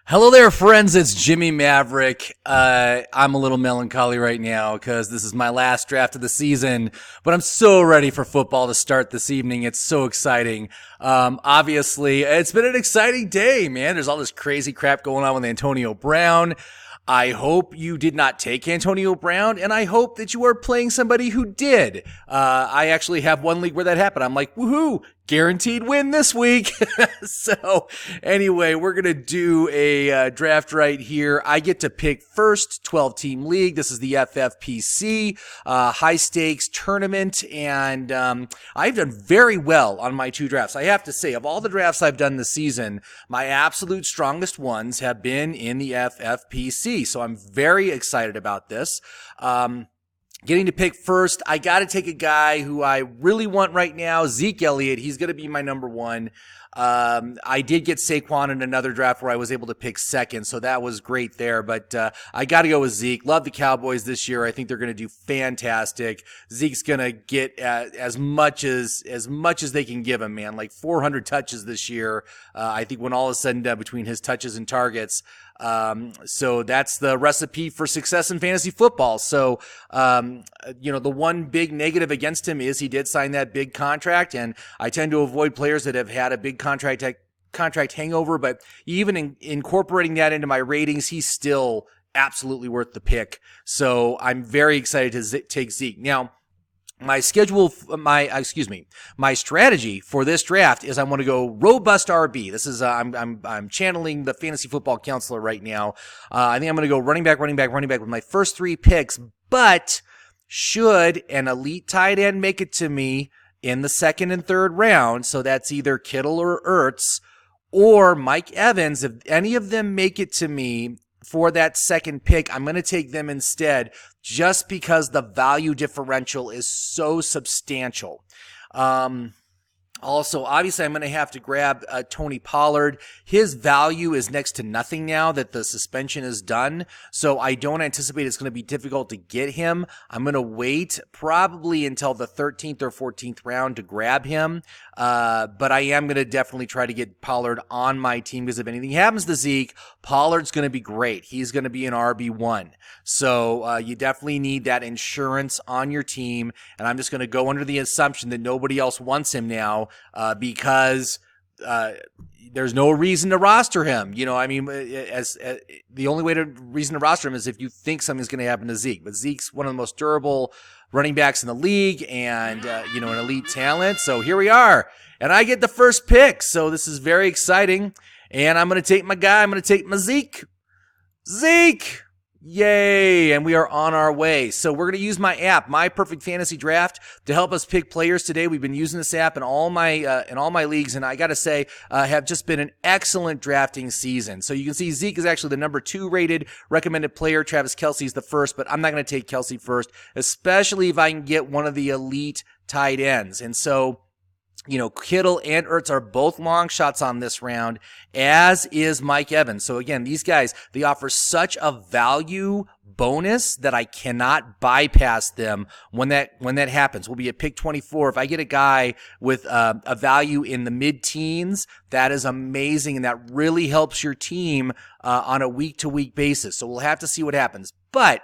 Hello there, friends. It's Jimmie Maverick. I'm a little melancholy right now because this is my last draft of the season, but I'm so ready for football to start this evening. It's so exciting. Obviously, it's been an exciting day, man. There's all this crazy crap going on with Antonio Brown. I hope you did not take Antonio Brown, and I hope that you are playing somebody who did. I actually have one league where that happened. I'm like, woohoo, guaranteed win this week. So anyway, we're going to do a draft right here. I get to pick first, 12-team league. This is the FFPC, high stakes tournament, and I've done very well on my two drafts. I have to say, of all the drafts I've done this season, my absolute strongest ones have been in the FFPC. So I'm very excited about this. Getting to pick first, I got to take a guy who I really want right now, Zeke Elliott. He's going to be my number one. I did get Saquon in another draft where I was able to pick second, so that was great there. But I got to go with Zeke. Love the Cowboys this year. I think they're going to do fantastic. Zeke's going to get as much as they can give him, man. Like 400 touches this year. I think when all is said and done between his touches and targets. So that's the recipe for success in fantasy football. So, the one big negative against him is he did sign that big contract, and I tend to avoid players that have had a big contract hangover, but even incorporating that into my ratings, he's still absolutely worth the pick. So I'm very excited to take Zeke. Now, my strategy for this draft is I want to go robust RB. This is I'm channeling the fantasy football counselor right now. I think I'm going to go running back with my first three picks. But should an elite tight end make it to me in the second and third round, so that's either Kittle or Ertz or Mike Evans, if any of them make it to me for that second pick, I'm going to take them instead just because the value differential is so substantial. Also, obviously, I'm going to have to grab Tony Pollard. His value is next to nothing now that the suspension is done, so I don't anticipate it's going to be difficult to get him. I'm going to wait probably until the 13th or 14th round to grab him, but I am going to definitely try to get Pollard on my team because if anything happens to Zeke, Pollard's going to be great. He's going to be an RB1, so you definitely need that insurance on your team, and I'm just going to go under the assumption that nobody else wants him now. Because there's no reason to roster him. As the only reason to roster him is if you think something's going to happen to Zeke. But Zeke's one of the most durable running backs in the league and, an elite talent. So here we are. And I get the first pick. So this is very exciting. And I'm going to take my guy. I'm going to take my Zeke. Zeke! Yay, and we are on our way. So we're going to use my app, My Perfect Fantasy Draft, to help us pick players today. We've been using this app in all my leagues, and I got to say, have just been an excellent drafting season. So you can see Zeke is actually the number 2 rated recommended player. Travis Kelce's the first, but I'm not going to take Kelce first, especially if I can get one of the elite tight ends. And so, Kittle and Ertz are both long shots on this round, as is Mike Evans. So again, these guys, they offer such a value bonus that I cannot bypass them when that happens. We'll be at pick 24. If I get a guy with a value in the mid-teens, that is amazing, and that really helps your team on a week-to-week basis. So we'll have to see what happens. But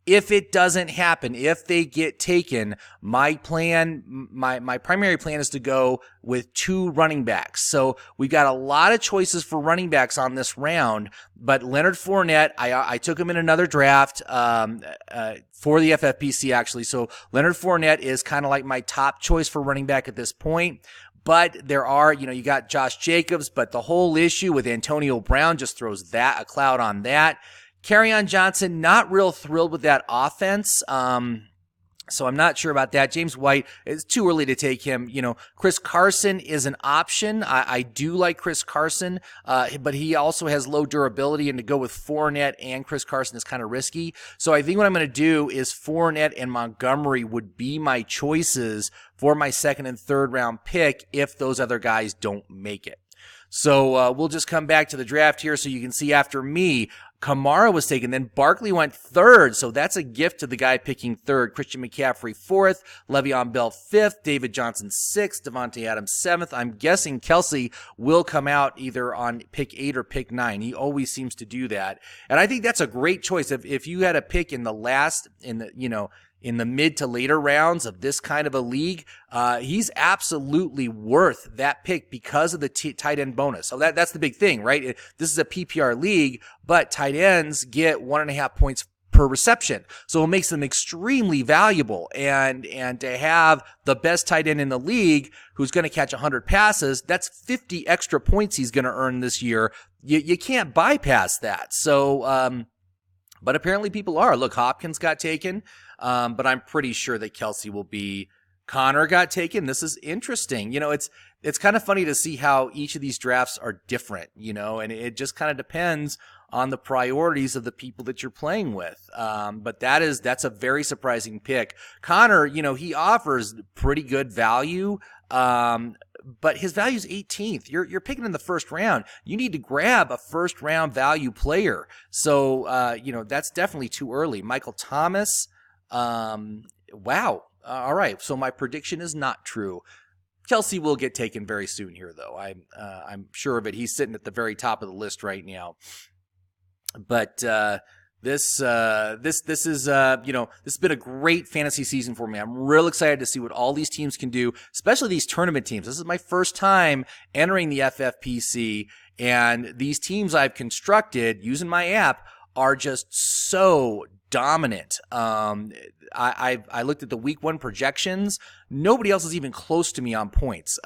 if it doesn't happen, if they get taken, my primary plan is to go with 2 running backs. So we've got a lot of choices for running backs on this round, but Leonard Fournette, I took him in another draft for the FFPC actually. So Leonard Fournette is kind of like my top choice for running back at this point. But there are, you got Josh Jacobs, but the whole issue with Antonio Brown just throws a cloud on that. Kerryon Johnson, not real thrilled with that offense. So I'm not sure about that. James White, it's too early to take him. Chris Carson is an option. I do like Chris Carson, but he also has low durability, and to go with Fournette and Chris Carson is kind of risky. So I think what I'm going to do is Fournette and Montgomery would be my choices for my second and third round pick if those other guys don't make it. So we'll just come back to the draft here so you can see after me, Kamara was taken. Then Barkley went third. So that's a gift to the guy picking third. Christian McCaffrey fourth. Le'Veon Bell fifth. David Johnson sixth. Devontae Adams seventh. I'm guessing Kelsey will come out either on pick 8 or pick 9. He always seems to do that. And I think that's a great choice. If you had a pick in the mid to later rounds of this kind of a league, he's absolutely worth that pick because of the tight end bonus. So that's the big thing, right? This is a PPR league, but tight ends get 1.5 points per reception. So it makes them extremely valuable. And to have the best tight end in the league who's going to catch 100 passes, that's 50 extra points he's going to earn this year. You can't bypass that. So, but apparently people are. Look, Hopkins got taken. But I'm pretty sure that Kelsey will be. Connor got taken. This is interesting. It's kind of funny to see how each of these drafts are different, and it just kind of depends on the priorities of the people that you're playing with. But that's a very surprising pick. Connor, he offers pretty good value. But his value is 18th. You're picking in the first round. You need to grab a first round value player. So, that's definitely too early. Michael Thomas. Wow. All right. So my prediction is not true. Kelsey will get taken very soon here, though. I'm sure of it. He's sitting at the very top of the list right now. But this is this has been a great fantasy season for me. I'm real excited to see what all these teams can do, especially these tournament teams. This is my first time entering the FFPC, and these teams I've constructed using my app are just so dominant. I looked at the week 1 projections. Nobody else is even close to me on points.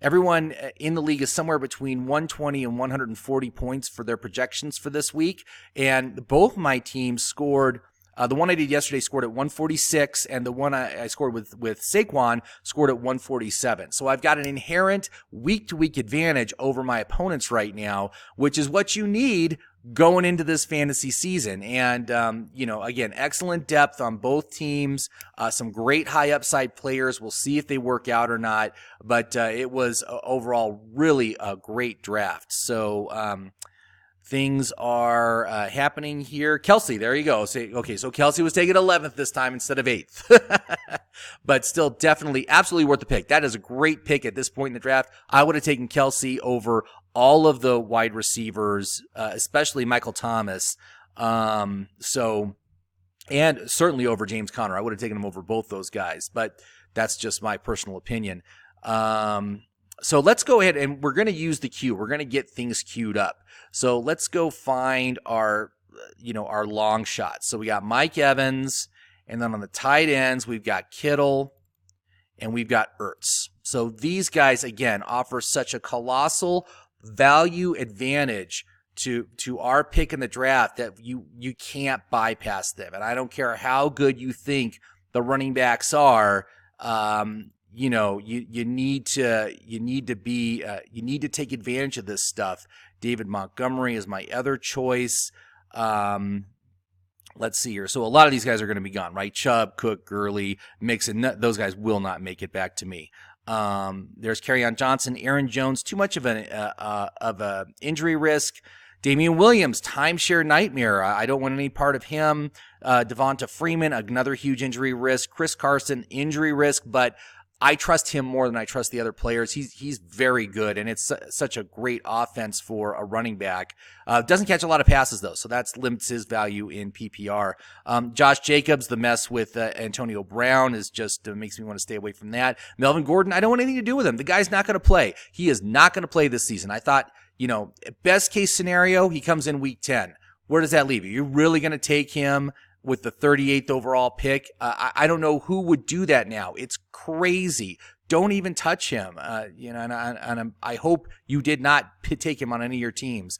Everyone in the league is somewhere between 120 and 140 points for their projections for this week. And both my teams scored. The one I did yesterday scored at 146, and the one I scored with Saquon scored at 147. So I've got an inherent week-to-week advantage over my opponents right now, which is what you need going into this fantasy season. And, again, excellent depth on both teams, some great high upside players. We'll see if they work out or not, but it was overall really a great draft. So, things are happening here. Kelsey, there you go. So Kelsey was taken 11th this time instead of 8th. But still definitely, absolutely worth the pick. That is a great pick at this point in the draft. I would have taken Kelsey over all of the wide receivers, especially Michael Thomas. And certainly over James Conner. I would have taken him over both those guys, but that's just my personal opinion. So let's go ahead and we're going to use the queue. We're going to get things queued up. So let's go find our long shots. So we got Mike Evans, and then on the tight ends, we've got Kittle and we've got Ertz. So these guys, again, offer such a colossal value advantage to our pick in the draft that you can't bypass them. And I don't care how good you think the running backs are. You need to take advantage of this stuff. David Montgomery is my other choice. Let's see here. So a lot of these guys are going to be gone, right? Chubb, Cook, Gurley, Mixon. Those guys will not make it back to me. There's Kerryon Johnson, Aaron Jones. Too much of a injury risk. Damian Williams, timeshare nightmare. I don't want any part of him. Devonta Freeman, another huge injury risk. Chris Carson, injury risk, but I trust him more than I trust the other players. He's very good, and it's such a great offense for a running back. Doesn't catch a lot of passes, though, so that limits his value in PPR. Josh Jacobs, the mess with Antonio Brown is just makes me want to stay away from that. Melvin Gordon, I don't want anything to do with him. The guy's not going to play. He is not going to play this season. I thought, best case scenario, he comes in week 10. Where does that leave you? You're really going to take him with the 38th overall pick? I don't know who would do that now. It's crazy. Don't even touch him. I hope you did not take him on any of your teams.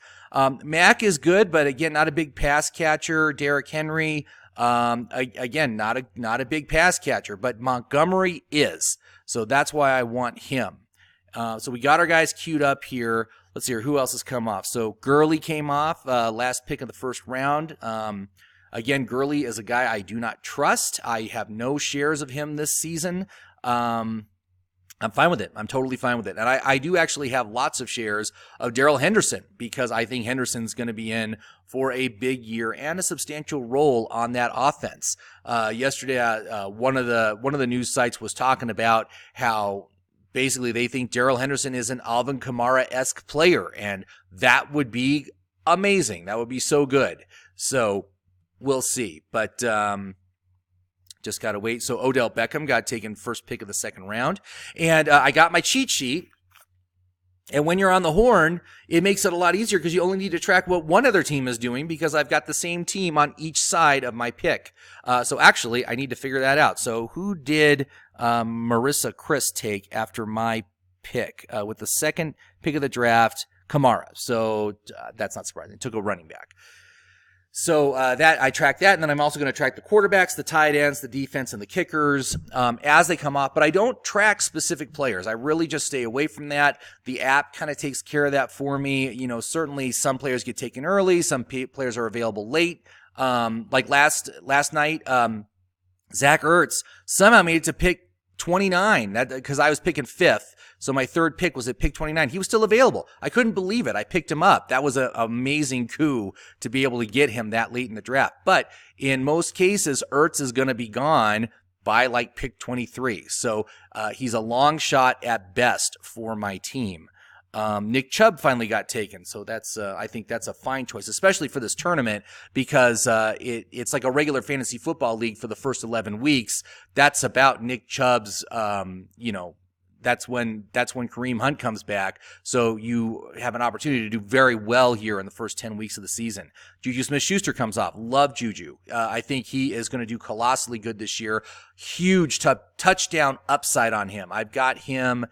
Mack is good, but again, not a big pass catcher. Derrick Henry, again, not a big pass catcher, but Montgomery is. So that's why I want him. So we got our guys queued up here. Let's see here. Who else has come off? So Gurley came off, last pick of the first round. Again, Gurley is a guy I do not trust. I have no shares of him this season. I'm fine with it. I'm totally fine with it. And I do actually have lots of shares of Darrell Henderson because I think Henderson's going to be in for a big year and a substantial role on that offense. Yesterday, one of the news sites was talking about how basically they think Darrell Henderson is an Alvin Kamara-esque player, and that would be amazing. That would be so good. So we'll see. But just got to wait. So Odell Beckham got taken first pick of the second round. And I got my cheat sheet. And when you're on the horn, it makes it a lot easier because you only need to track what one other team is doing because I've got the same team on each side of my pick. So actually, I need to figure that out. So who did Marissa Chris take after my pick? With the second pick of the draft, Kamara. So that's not surprising. Took a running back. So that I track that, and then I'm also going to track the quarterbacks, the tight ends, the defense, and the kickers as they come off. But I don't track specific players. I really just stay away from that. The app kind of takes care of that for me. You know, certainly some players get taken early, some players are available late. Like last night, Zach Ertz somehow made it to pick 29 because I was picking fifth. So my third pick was at pick 29. He was still available. I couldn't believe it. I picked him up. That was an amazing coup to be able to get him that late in the draft. But in most cases, Ertz is going to be gone by like pick 23. So he's a long shot at best for my team. Nick Chubb finally got taken. So that's I think that's a fine choice, especially for this tournament because it's like a regular fantasy football league for the first 11 weeks. That's about Nick Chubb's, that's when Kareem Hunt comes back. So you have an opportunity to do very well here in the first 10 weeks of the season. Juju Smith-Schuster comes off. Love Juju. I think he is going to do colossally good this year. Huge touchdown upside on him. I've got him.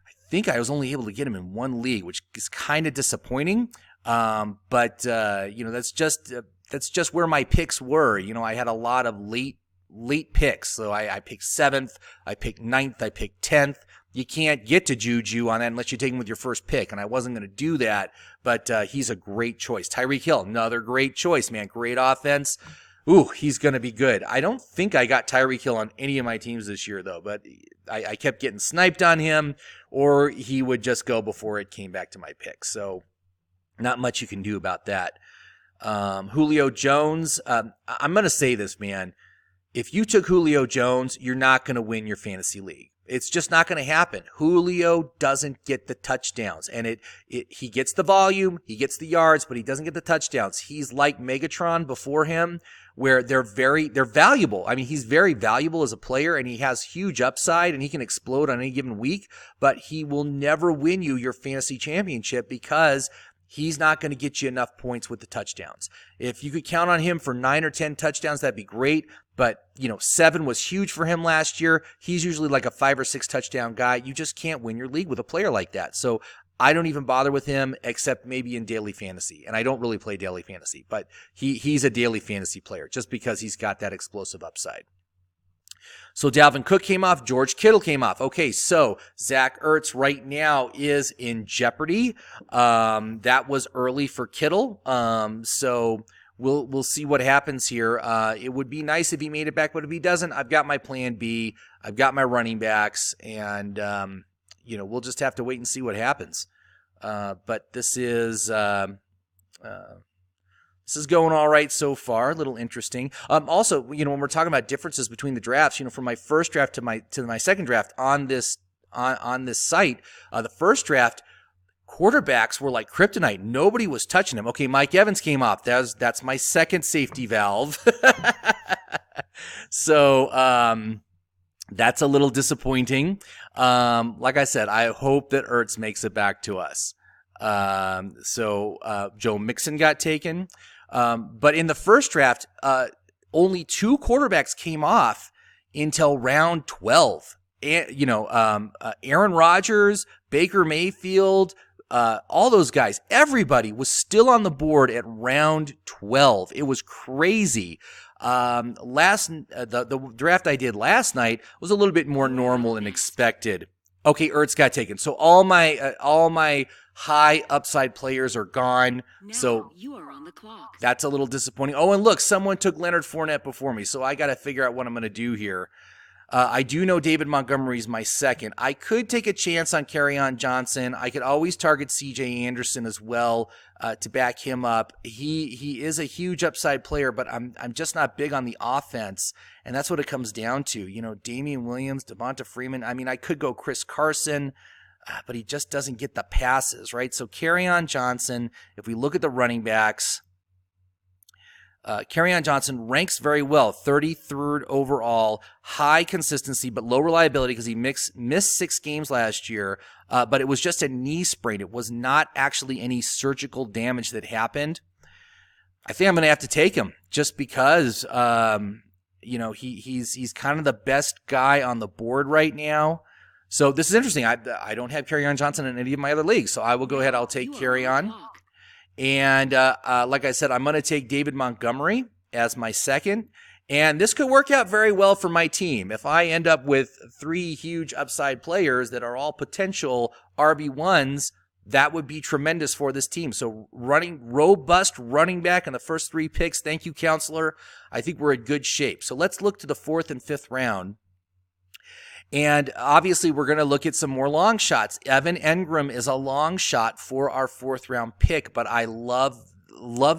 I think I was only able to get him in one league, which is kind of disappointing. But that's just where my picks were. You know, I had a lot of late picks. So I picked 7th, I picked 9th, I picked 10th. You can't get to Juju on that unless you take him with your first pick, and I wasn't going to do that, but he's a great choice. Tyreek Hill, another great choice, man. Great offense. Ooh, he's going to be good. I don't think I got Tyreek Hill on any of my teams this year, though, but I kept getting sniped on him, or he would just go before it came back to my pick. So not much you can do about that. Julio Jones, I'm going to say this, man. If you took Julio Jones, you're not going to win your fantasy league. It's just not going to happen. Julio doesn't get the touchdowns, and he gets the volume, he gets the yards, but he doesn't get the touchdowns. He's like Megatron before him, where they're valuable. I mean, he's very valuable as a player, and he has huge upside, and he can explode on any given week, but he will never win you your fantasy championship because he's not going to get you enough points with the touchdowns. If you could count on him for 9 or 10 touchdowns, that'd be great. But, 7 was huge for him last year. He's usually like a 5 or 6 touchdown guy. You just can't win your league with a player like that. So I don't even bother with him except maybe in daily fantasy. And I don't really play daily fantasy, but he's a daily fantasy player just because he's got that explosive upside. So Dalvin Cook came off. George Kittle came off. Okay, so Zach Ertz right now is in jeopardy. That was early for Kittle. So we'll see what happens here. It would be nice if he made it back, but if he doesn't, I've got my plan B. I've got my running backs, and we'll just have to wait and see what happens. But this is going all right so far. A little interesting. Also, when we're talking about differences between the drafts, from my first draft to my second draft on this site, the first draft, quarterbacks were like kryptonite. Nobody was touching him. Okay, Mike Evans came off. That's my second safety valve. So that's a little disappointing. Like I said, I hope that Ertz makes it back to us. So Joe Mixon got taken. But in the first draft, only 2 quarterbacks came off until round 12. And, Aaron Rodgers, Baker Mayfield, all those guys, everybody was still on the board at round 12. It was crazy. The draft I did last night was a little bit more normal than expected. Okay, Ertz got taken. So all my high upside players are gone. Now so you are on the clock. That's a little disappointing. Oh, and look, someone took Leonard Fournette before me, so I got to figure out what I'm going to do here. I do know David Montgomery is my second. I could take a chance on Kerryon Johnson. I could always target CJ Anderson as well to back him up. He is a huge upside player, but I'm just not big on the offense, and that's what it comes down to. You know, Damian Williams, Devonta Freeman. I mean, I could go Chris Carson, but he just doesn't get the passes, right? So Kerryon Johnson, if we look at the running backs, Kerryon Johnson ranks very well, 33rd overall, high consistency, but low reliability because he missed 6 games last year, but it was just a knee sprain. It was not actually any surgical damage that happened. I think I'm going to have to take him just because, you know, he's kind of the best guy on the board right now. So this is interesting. I don't have Kerryon Johnson in any of my other leagues, so I will go ahead. I'll take Kerryon. And like I said, I'm going to take David Montgomery as my second. And this could work out very well for my team. If I end up with 3 huge upside players that are all potential RB1s, that would be tremendous for this team. So robust running back in the first 3 picks. Thank you, counselor. I think we're in good shape. So let's look to the 4th and 5th round. And obviously, we're going to look at some more long shots. Evan Engram is a long shot for our 4th round pick, but I love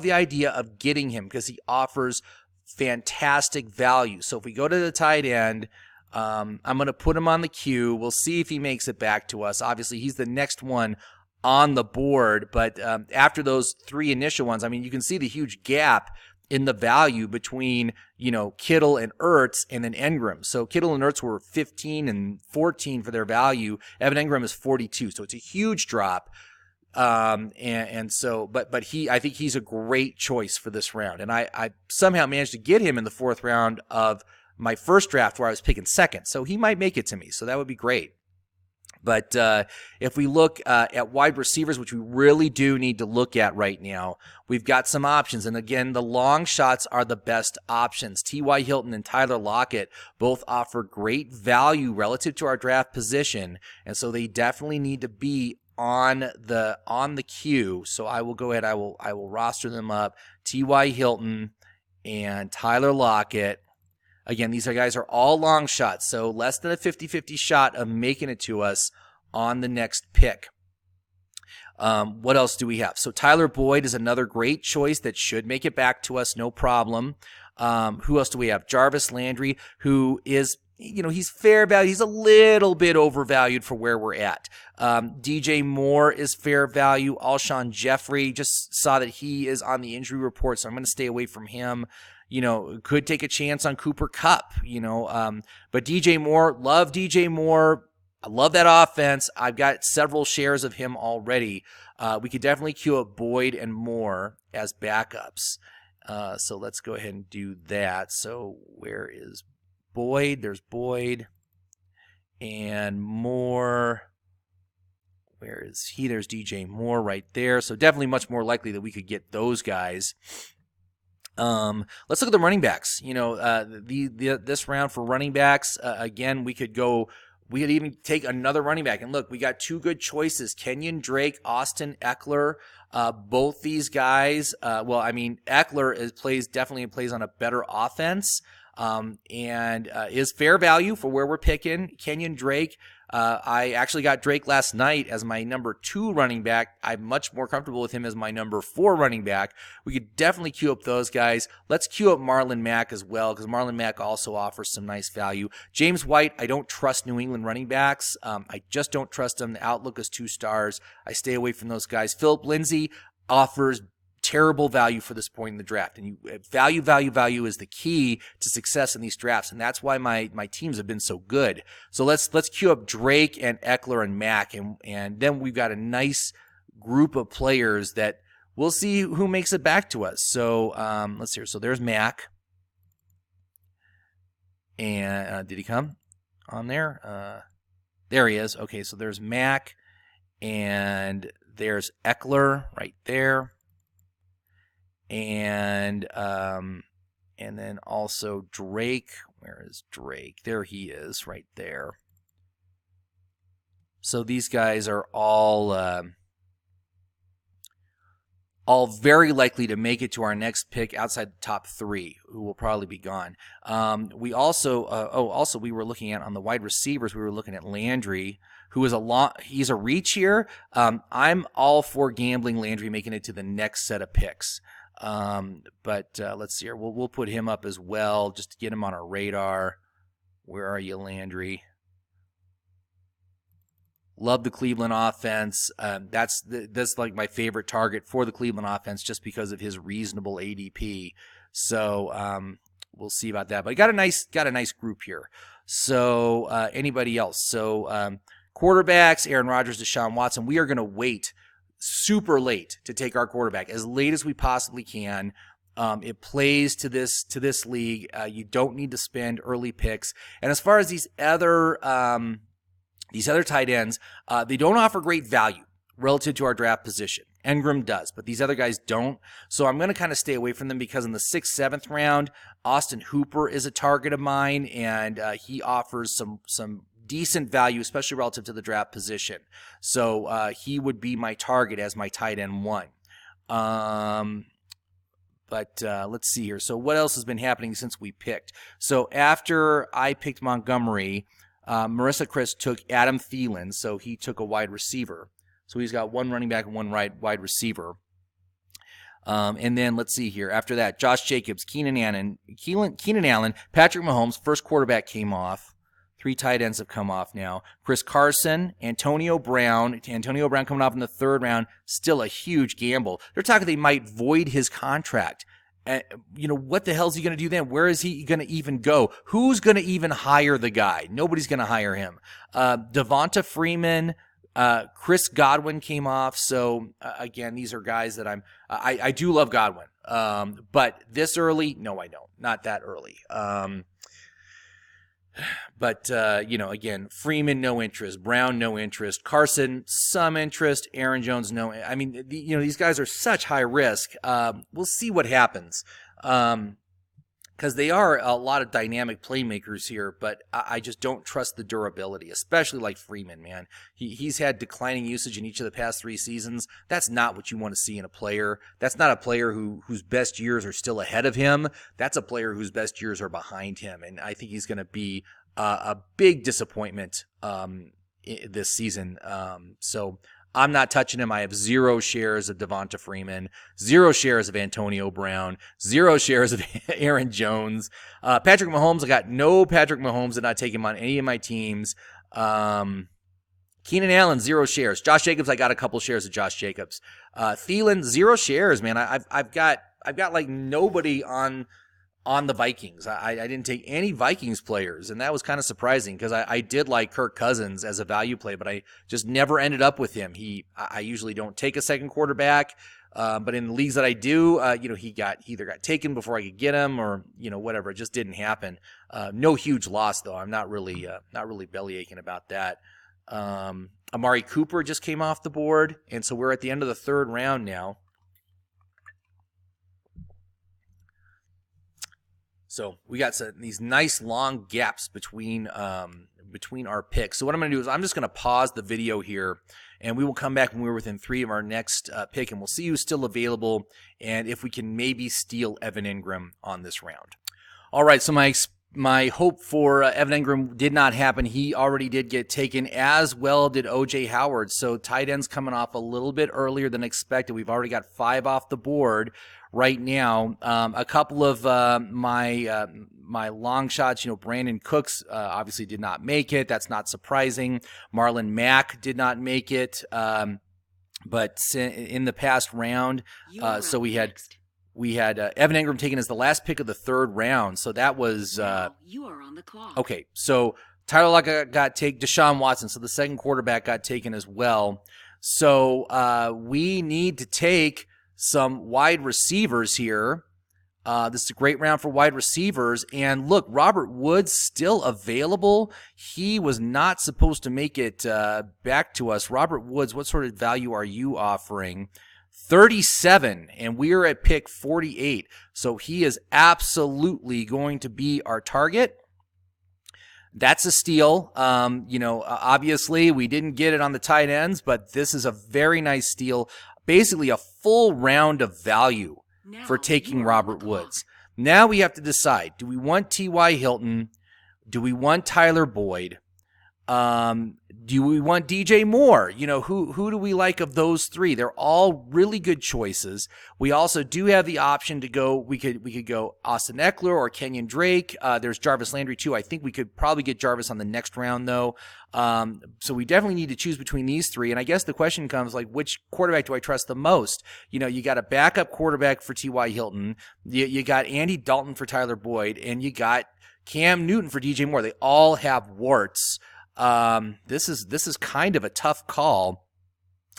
the idea of getting him because he offers fantastic value. So if we go to the tight end, I'm going to put him on the queue. We'll see if he makes it back to us. Obviously, he's the next one on the board, but after those 3 initial ones, I mean, you can see the huge gap in the value between, you know, Kittle and Ertz and then Engram. So Kittle and Ertz were 15 and 14 for their value. Evan Engram is 42. So it's a huge drop. And so, but I think he's a great choice for this round. And I somehow managed to get him in the 4th round of my first draft where I was picking second. So he might make it to me. So that would be great. But if we look at wide receivers, which we really do need to look at right now, we've got some options. And again, the long shots are the best options. T.Y. Hilton and Tyler Lockett both offer great value relative to our draft position. And so they definitely need to be on the queue. So I will go ahead. I will roster them up. T.Y. Hilton and Tyler Lockett. Again, these guys are all long shots, so less than a 50-50 shot of making it to us on the next pick. What else do we have? So Tyler Boyd is another great choice that should make it back to us, no problem. Who else do we have? Jarvis Landry, who is, you know, he's fair value. He's a little bit overvalued for where we're at. DJ Moore is fair value. Alshon Jeffrey, just saw that he is on the injury report, so I'm going to stay away from him. You know, could take a chance on Cooper Kupp, you know. But DJ Moore, love DJ Moore. I love that offense. I've got several shares of him already. We could definitely queue up Boyd and Moore as backups. So let's go ahead and do that. So where is Boyd? There's Boyd. And Moore. Where is he? There's DJ Moore right there. So definitely much more likely that we could get those guys. Let's look at the running backs. You know, this round for running backs, again, we could even take another running back. And look, we got 2 good choices, Kenyon Drake, Austin Eckler. Both these guys, well, I mean, Eckler definitely plays on a better offense, and is fair value for where we're picking. Kenyon Drake, I actually got Drake last night as my number 2 running back. I'm much more comfortable with him as my number 4 running back. We could definitely queue up those guys. Let's queue up Marlon Mack as well, because Marlon Mack also offers some nice value. James White, I don't trust New England running backs. I just don't trust them. The outlook is 2 stars. I stay away from those guys. Philip Lindsay offers terrible value for this point in the draft. And value is the key to success in these drafts. And that's why my teams have been so good. So let's queue up Drake and Eckler and Mack. And then we've got a nice group of players that we'll see who makes it back to us. So let's see. So there's Mack. And did he come on there? There he is. Okay, so there's Mack. And there's Eckler right there. And then also Drake. Where is Drake? There he is, right there. So these guys are all all very likely to make it to our next pick outside the top 3, who will probably be gone. We also, also we were looking at on the wide receivers, we were looking at Landry, who is he's a reach here. I'm all for gambling Landry making it to the next set of picks. But let's see here. We'll put him up as well just to get him on our radar. Where are you, Landry? Love the Cleveland offense. That's like my favorite target for the Cleveland offense just because of his reasonable ADP. So we'll see about that. But I got a nice group here. So anybody else? So quarterbacks, Aaron Rodgers, Deshaun Watson. We are going to wait super late to take our quarterback, as late as we possibly can. It plays to this league. You don't need to spend early picks. And as far as these other tight ends, they don't offer great value relative to our draft position. Engram does, but these other guys don't. So I'm going to kind of stay away from them because in the 6th, 7th round, Austin Hooper is a target of mine, and he offers some decent value, especially relative to the draft position. So he would be my target as my tight end 1. But let's see here. So what else has been happening since we picked? So after I picked Montgomery, Marissa Chris took Adam Thielen, so he took a wide receiver. So he's got 1 running back and 1 wide receiver. And then let's see here. After that, Josh Jacobs, Keenan Allen, Patrick Mahomes, first quarterback came off. 3 tight ends have come off now. Chris Carson, Antonio Brown coming off in the 3rd round, still a huge gamble. They're talking they might void his contract. What the hell is he going to do then? Where is he going to even go? Who's going to even hire the guy? Nobody's going to hire him. Devonta Freeman, Chris Godwin came off. So again, these are guys that I do love Godwin. But this early, no, I don't. Not that early. But, again, Freeman, no interest. Brown, no interest. Carson, some interest. Aaron Jones, no. I mean, these guys are such high risk. We'll see what happens. Because they are a lot of dynamic playmakers here, but I just don't trust the durability, especially like Freeman, man. He's had declining usage in each of the past 3 seasons. That's not what you want to see in a player. That's not a player whose best years are still ahead of him. That's a player whose best years are behind him, and I think he's going to be a big disappointment this season. So I'm not touching him. I have 0 shares of Devonta Freeman, 0 shares of Antonio Brown, 0 shares of Aaron Jones. Patrick Mahomes, I got no Patrick Mahomes. Did not take him on any of my teams. Keenan Allen, 0 shares. Josh Jacobs, I got a couple shares of Josh Jacobs. Thielen, 0 shares, man. I've got like nobody on the Vikings. I didn't take any Vikings players, and that was kind of surprising because I did like Kirk Cousins as a value play, but I just never ended up with him. I usually don't take a second quarterback, but in the leagues that I do, he either got taken before I could get him or, whatever. It just didn't happen. No huge loss, though. I'm not really belly aching about that. Amari Cooper just came off the board, and so we're at the end of the 3rd round now. So we got these nice long gaps between our picks. So what I'm going to do is I'm just going to pause the video here, and we will come back when we're within 3 of our next pick, and we'll see who's still available and if we can maybe steal Evan Ingram on this round. All right, so my hope for Evan Ingram did not happen. He already did get taken, as well did O.J. Howard. So tight ends coming off a little bit earlier than expected. We've already got 5 off the board right now. A couple of my long shots, Brandon Cooks obviously did not make it. That's not surprising. Marlon Mack did not make it. But in the past round, so we had Evan Ingram taken as the last pick of the 3rd round. So that was you are on the clock. Okay. So Tyler Lockett got taken. Deshaun Watson, so the second quarterback, got taken as well. So we need to take some wide receivers here. This is a great round for wide receivers. And look, Robert Woods still available. He was not supposed to make it back to us. Robert Woods, what sort of value are you offering? 37, and we are at pick 48. So he is absolutely going to be our target. That's a steal. Obviously we didn't get it on the tight ends, but this is a very nice steal. basically a full round of value for taking Robert Woods. Now we have to decide, do we want T.Y. Hilton? Do we want Tyler Boyd? Do we want DJ Moore? You know, who do we like of those three? They're all really good choices. We also do have the option to go, we could go Austin Eckler or Kenyon Drake. There's Jarvis Landry too. I think we could probably get Jarvis on the next round though. So we definitely need to choose between these three. And I guess the question comes like, which quarterback do I trust the most? You know, you got a backup quarterback for T.Y. Hilton. You got Andy Dalton for Tyler Boyd, and you got Cam Newton for DJ Moore. They all have warts. This is kind of a tough call.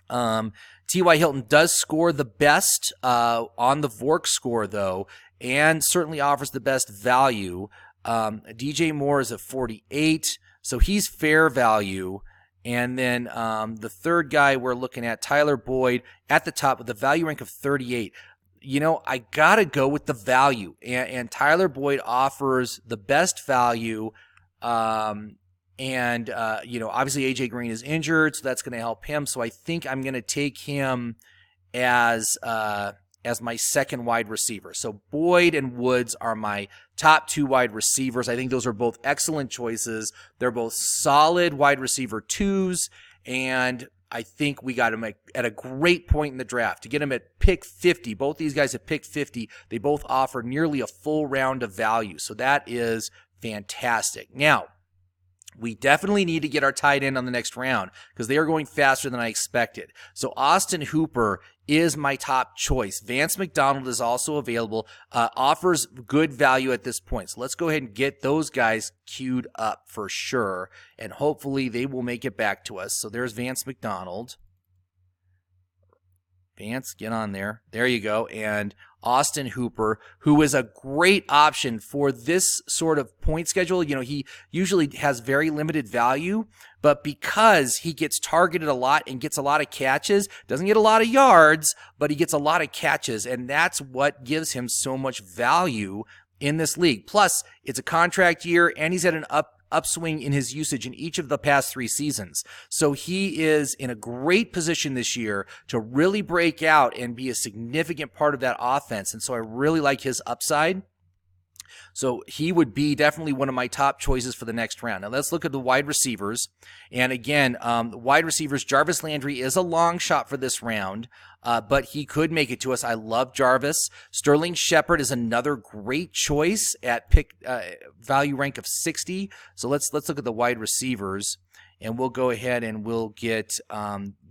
T.Y. Hilton does score the best on the Vork score though, and certainly offers the best value. DJ Moore is at 48, so he's fair value. And then the third guy we're looking at, Tyler Boyd, at the top with a value rank of 38. You know, I gotta go with the value, and Tyler Boyd offers the best value. And, you know, obviously A.J. Green is injured, so that's going to help him. So I think I'm going to take him as my second wide receiver. So Boyd and Woods are my top two wide receivers. I think those are both excellent choices. They're both solid wide receiver twos, and I think we got him at a great point in the draft. To get him at pick 50, both these guys at pick 50, they both offer nearly a full round of value. So that is fantastic. Now, we definitely need to get our tight end on the next round because they are going faster than I expected. So Austin Hooper is my top choice. Vance McDonald is also available, offers good value at this point. So let's go ahead and get those guys queued up for sure, and hopefully they will make it back to us. So there's Vance McDonald. Vance, get on there. There you go. And Austin Hooper, who is a great option for this sort of point schedule. You know, he usually has very limited value, but because he gets targeted a lot and gets a lot of catches, doesn't get a lot of yards, but he gets a lot of catches, and that's what gives him so much value in this league. Plus, it's a contract year, and he's at an upswing in his usage in each of the past 3 seasons. So he is in a great position this year to really break out and be a significant part of that offense. And so I really like his upside. So he would be definitely one of my top choices for the next round. Now let's look at the wide receivers. And again, wide receivers, Jarvis Landry is a long shot for this round, but he could make it to us. I love Jarvis. Sterling Shepard is another great choice at pick value rank of 60. So let's look at the wide receivers, and we'll go ahead and we'll get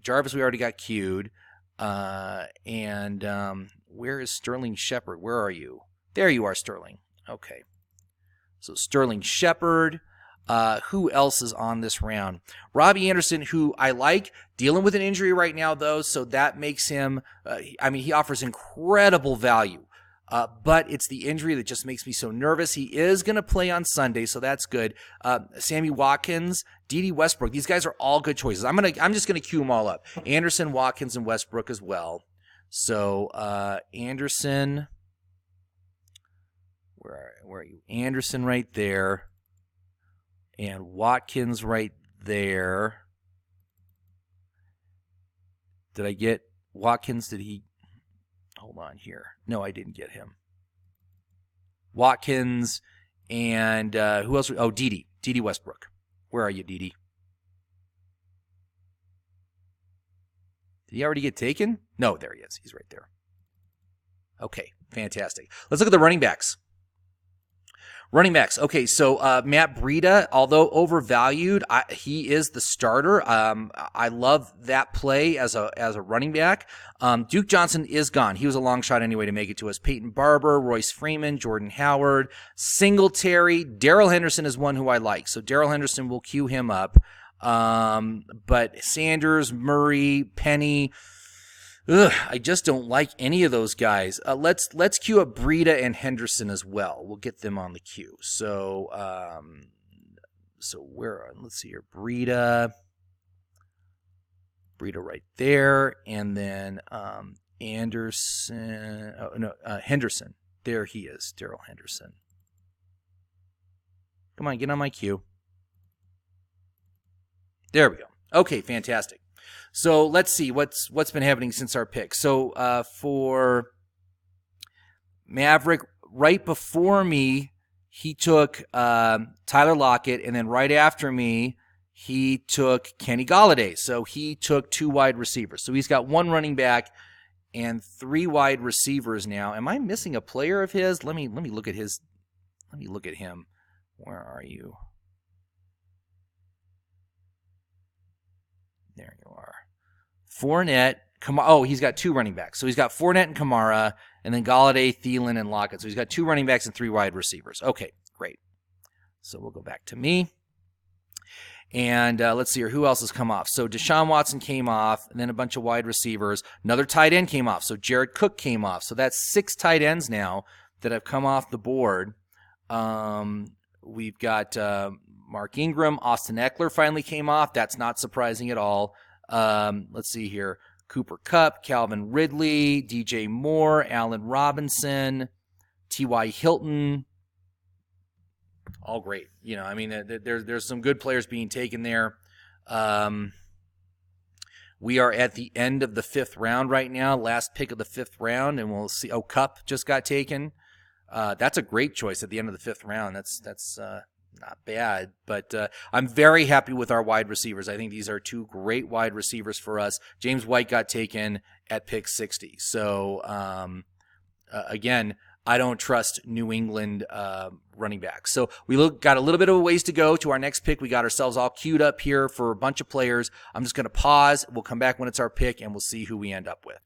Jarvis. We already got queued. Where is Sterling Shepard? Where are you? There you are, Sterling. Okay. So Sterling Shepard. Who else is on this round? Robbie Anderson, who I like, dealing with an injury right now, though, so that makes him, he offers incredible value. But it's the injury that just makes me so nervous. He is going to play on Sunday, so that's good. Sammy Watkins, D.D. Westbrook, these guys are all good choices. I'm just going to queue them all up. Anderson, Watkins, and Westbrook as well. So Anderson, where are you? Anderson right there. And Watkins right there. Did I get Watkins? Did he? Hold on here. No, I didn't get him. Watkins and who else? Oh, D.D. Westbrook. Where are you, D.D.? Did he already get taken? No, there he is. He's right there. Okay, fantastic. Let's look at the running backs. Running backs. Okay, so Matt Breida, although overvalued, he is the starter. I love that play as a running back. Duke Johnson is gone. He was a long shot anyway to make it to us. Peyton Barber, Royce Freeman, Jordan Howard, Singletary. Darrell Henderson is one who I like. So Darrell Henderson, will queue him up. But Sanders, Murray, Penny, I just don't like any of those guys. Let's queue up Breida and Henderson as well. We'll get them on the queue. So let's see here. Breida right there, and then Anderson. Henderson. There he is, Darrell Henderson. Come on, get on my queue. There we go. Okay, fantastic. So let's see what's been happening since our pick. So for Maverick, right before me, he took Tyler Lockett, and then right after me, he took Kenny Golladay. So he took 2 wide receivers. So he's got 1 running back and 3 wide receivers now. Am I missing a player of his? Let me look at his. Let me look at him. Where are you? There you are. Fournette, Kamara. Oh, he's got 2 running backs. So he's got Fournette and Kamara, and then Golladay, Thielen, and Lockett. So he's got 2 running backs and 3 wide receivers. Okay, great. So we'll go back to me. And let's see here. Who else has come off? So Deshaun Watson came off, and then a bunch of wide receivers. Another tight end came off. So Jared Cook came off. So that's 6 tight ends now that have come off the board. We've got Mark Ingram. Austin Eckler finally came off. That's not surprising at all. Let's see here. Cooper Kupp, Calvin Ridley, DJ Moore, Allen Robinson, T.Y. Hilton. All great. You know, I mean, there's some good players being taken there. We are at the end of the 5th round right now, last pick of the 5th round, and we'll see. Oh, Kupp just got taken. That's a great choice at the end of the 5th round. That's not bad, but I'm very happy with our wide receivers. I think these are 2 great wide receivers for us. James White got taken at pick 60. So, again, I don't trust New England running backs. So we got a little bit of a ways to go to our next pick. We got ourselves all queued up here for a bunch of players. I'm just going to pause. We'll come back when it's our pick, and we'll see who we end up with.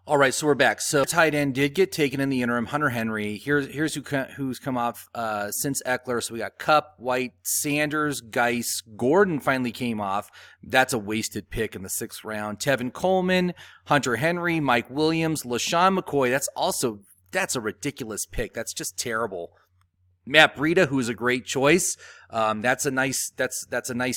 All right, so we're back. So tight end did get taken in the interim, Hunter Henry. Here's who's come off since Eckler. So we got Kupp, White, Sanders, Geis. Gordon finally came off. That's a wasted pick in the 6th round. Tevin Coleman, Hunter Henry, Mike Williams, LaShawn McCoy. That's a ridiculous pick. That's just terrible. Matt Breida, who is a great choice. That's a nice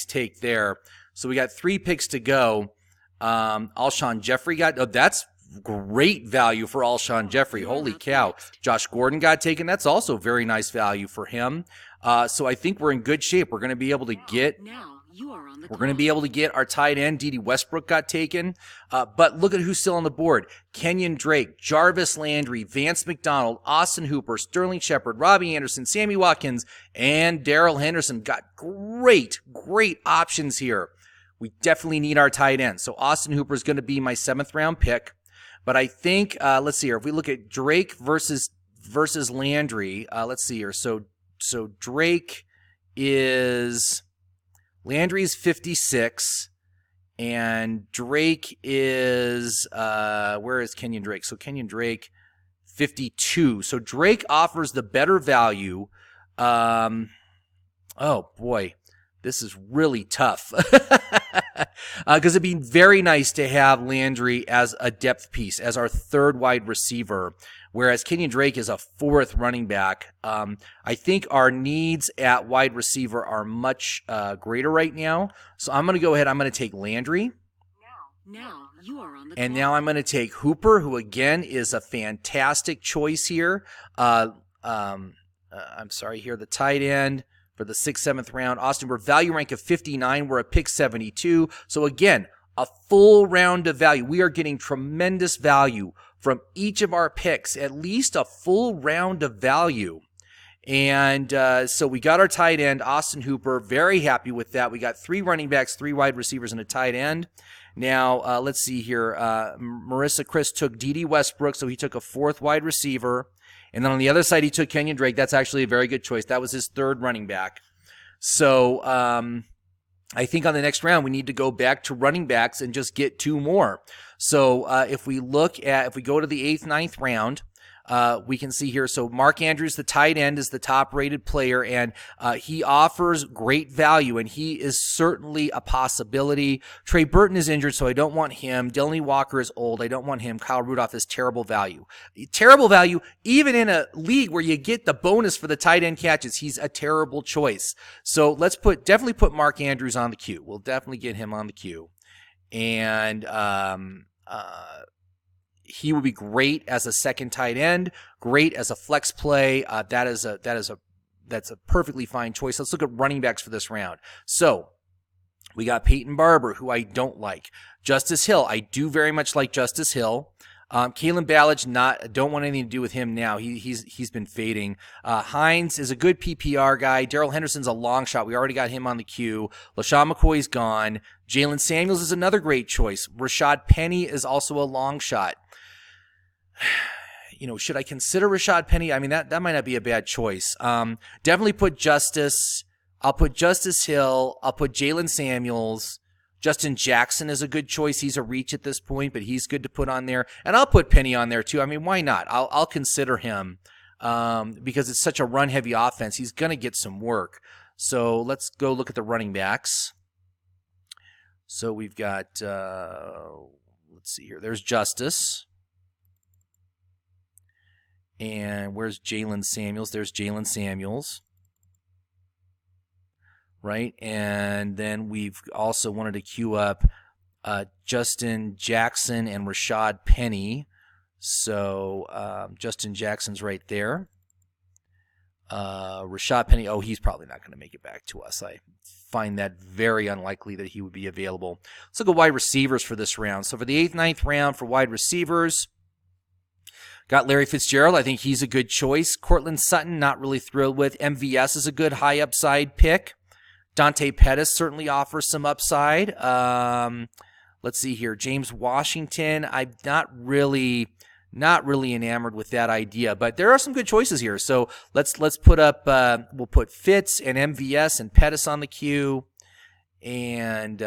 take there. So we got 3 picks to go. Alshon Jeffrey that's great value for Alshon Jeffrey. Holy cow. Josh Gordon got taken. That's also very nice value for him. So I think we're in good shape. We're going to be able to get our tight end. Dede Westbrook got taken. But look at who's still on the board. Kenyon Drake, Jarvis Landry, Vance McDonald, Austin Hooper, Sterling Shepard, Robbie Anderson, Sammy Watkins, and Darrell Henderson. Got great options here. We definitely need our tight end. So Austin Hooper is going to be my 7th round pick. But I think, let's see here. If we look at Drake versus Landry, let's see here. So Drake is... Landry's 56, and Drake is, where is Kenyon Drake? So Kenyon Drake, 52. So Drake offers the better value. Oh, boy, this is really tough. Because it'd be very nice to have Landry as a depth piece, as our 3rd wide receiver, whereas Kenyon Drake is a 4th running back. I think our needs at wide receiver are much greater right now. So I'm going to go ahead. I'm going to take Landry. Now you are on the clock. And now I'm going to take Hooper, who again is a fantastic choice here. I'm sorry here, the tight end. For the 6th, 7th round. Austin, we're value rank of 59. We're a pick 72. So again, a full round of value. We are getting tremendous value from each of our picks, at least a full round of value. And so we got our tight end, Austin Hooper. Very happy with that. We got 3 running backs, 3 wide receivers, and a tight end. Now, let's see here. Marissa Chris took Dede Westbrook, so he took a 4th wide receiver. And then on the other side, he took Kenyon Drake. That's actually a very good choice. That was his 3rd running back. So I think on the next round, we need to go back to running backs and just get 2 more. So if we go to the 8th, 9th round, we can see here. So Mark Andrews, the tight end, is the top-rated player, and he offers great value, and he is certainly a possibility. Trey Burton is injured, so I don't want him. Delaney Walker is old. I don't want him. Kyle Rudolph is terrible value. Terrible value, even in a league where you get the bonus for the tight end catches. He's a terrible choice. So let's definitely put Mark Andrews on the queue. We'll definitely get him on the queue. And he would be great as a 2nd tight end, great as a flex play. That's a perfectly fine choice. Let's look at running backs for this round. So We got Peyton Barber, who I don't like. Justice Hill, I do very much like Justice Hill. Kalen Ballage, don't want anything to do with him now. He's been fading. Hines is a good PPR guy. Darrell Henderson's a long shot. We already got him on the queue. LaShawn McCoy's gone. Jalen Samuels is another great choice. Rashad Penny is also a long shot. Should I consider Rashad Penny? I mean, that might not be a bad choice. Definitely put Justice. I'll put Justice Hill. I'll put Jalen Samuels. Justin Jackson is a good choice. He's a reach at this point, but he's good to put on there. And I'll put Penny on there too. I mean, why not? I'll consider him because it's such a run-heavy offense. He's going to get some work. So let's go look at the running backs. So we've got, let's see here. There's Justice. And where's Jalen Samuels? There's Jalen Samuels. Right, and then we've also wanted to queue up Justin Jackson and Rashad Penny. So Justin Jackson's right there. Rashad Penny, he's probably not going to make it back to us. I find that very unlikely that he would be available. Let's look at wide receivers for this round. So for the 8th, 9th round for wide receivers, got Larry Fitzgerald. I think he's a good choice. Cortland Sutton, not really thrilled with. MVS is a good high upside pick. Dante Pettis certainly offers some upside. Let's see here. James Washington, I'm not really enamored with that idea, but there are some good choices here. So let's put up, we'll put Fitz and MVS and Pettis on the queue, and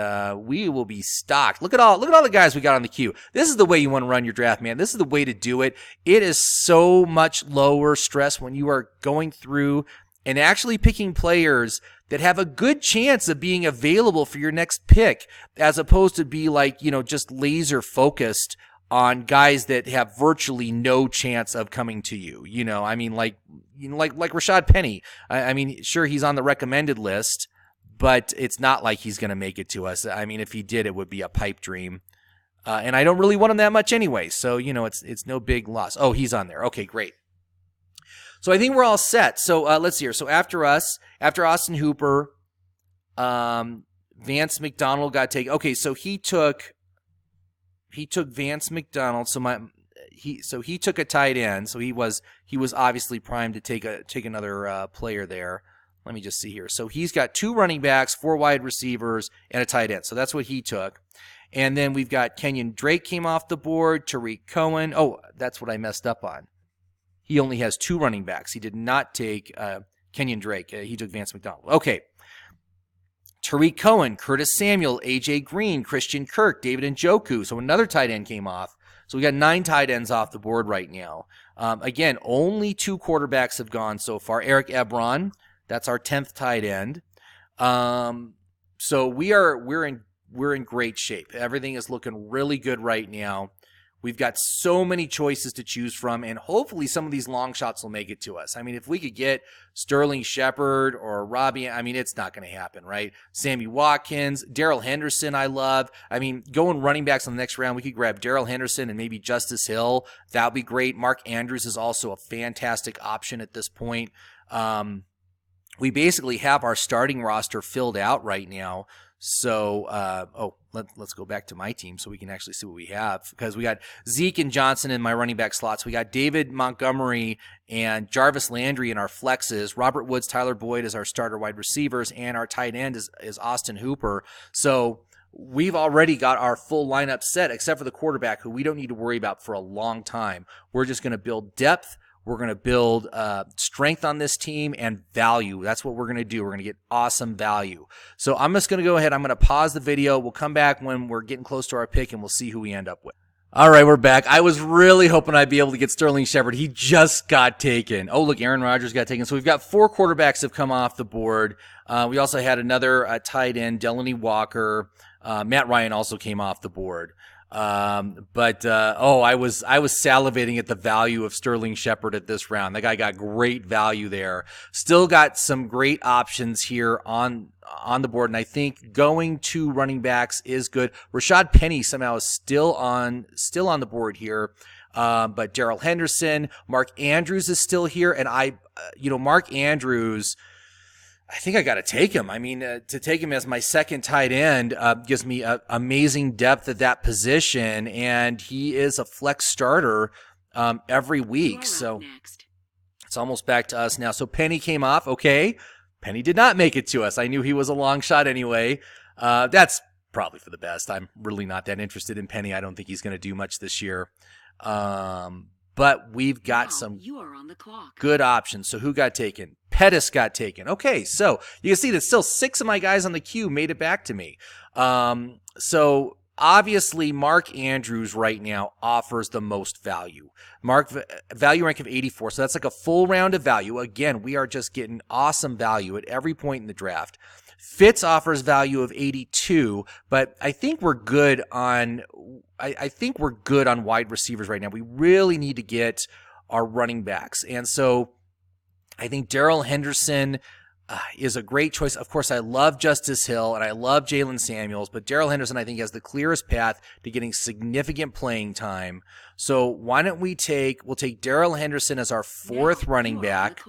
we will be stocked. Look at all the guys we got on the queue. This is the way you want to run your draft, man. This is the way to do it. It is so much lower stress when you are going through and actually picking players that have a good chance of being available for your next pick, as opposed to be like, just laser focused on guys that have virtually no chance of coming to you. I mean, like Rashad Penny. I mean, sure, he's on the recommended list, but it's not like he's going to make it to us. I mean, if he did, it would be a pipe dream. And I don't really want him that much anyway. So, it's no big loss. Oh, he's on there. Okay, great. So I think we're all set. So let's see here. So after Austin Hooper, Vance McDonald got taken. Okay, so he took Vance McDonald. So he took a tight end. So he was obviously primed to take another player there. Let me just see here. So he's got 2 running backs, 4 wide receivers, and a tight end. So that's what he took. And then we've got Kenyon Drake came off the board. Tariq Cohen. Oh, that's what I messed up on. He only has 2 running backs. He did not take Kenyon Drake. He took Vance McDonald. Okay. Tariq Cohen, Curtis Samuel, A.J. Green, Christian Kirk, David Njoku. So another tight end came off. So we got 9 tight ends off the board right now. Again, only 2 quarterbacks have gone so far. Eric Ebron, that's our 10th tight end. So we're in great shape. Everything is looking really good right now. We've got so many choices to choose from, and hopefully some of these long shots will make it to us. I mean, if we could get Sterling Shepard or Robbie, I mean, it's not going to happen, right? Sammy Watkins, Darrell Henderson, I love. I mean, going running backs in the next round, we could grab Darrell Henderson and maybe Justice Hill. That would be great. Mark Andrews is also a fantastic option at this point. We basically have our starting roster filled out right now. So, let's go back to my team so we can actually see what we have, because we got Zeke and Johnson in my running back slots. We got David Montgomery and Jarvis Landry in our flexes. Robert Woods, Tyler Boyd as our starter wide receivers, and our tight end is Austin Hooper. So we've already got our full lineup set, except for the quarterback, who we don't need to worry about for a long time. We're just going to build depth. We're going to build strength on this team and value. That's what we're going to do. We're going to get awesome value. So I'm just going to go ahead. I'm going to pause the video. We'll come back when we're getting close to our pick, and we'll see who we end up with. All right, we're back. I was really hoping I'd be able to get Sterling Shepard. He just got taken. Oh, look, Aaron Rodgers got taken. So we've got 4 quarterbacks have come off the board. We also had another tight end, Delaney Walker. Matt Ryan also came off the board. I was salivating at the value of Sterling Shepard at this round. That guy got great value there. Still got some great options here on the board, and I think going to running backs is good. Rashad Penny somehow is still on the board here. But Darrell Henderson, Mark Andrews is still here, and Mark Andrews, I think I got to take him. I mean, to take him as my second tight end gives me amazing depth at that position, and he is a flex starter every week. So it's almost back to us now. So Penny came off. Okay, Penny did not make it to us. I knew he was a long shot anyway. That's probably for the best. I'm really not that interested in Penny. I don't think he's going to do much this year. But we've got some good options. So who got taken? Pettis got taken. Okay, so you can see that still 6 of my guys on the queue made it back to me. So obviously Mark Andrews right now offers the most value. Value rank of 84, so that's like a full round of value. Again, we are just getting awesome value at every point in the draft. Fitz offers value of 82, but I think we're good on wide receivers right now. We really need to get our running backs. And so I think Darrell Henderson is a great choice. Of course, I love Justice Hill and I love Jalen Samuels, but Darrell Henderson I think has the clearest path to getting significant playing time. So why don't we'll take Darrell Henderson as our 4th running back.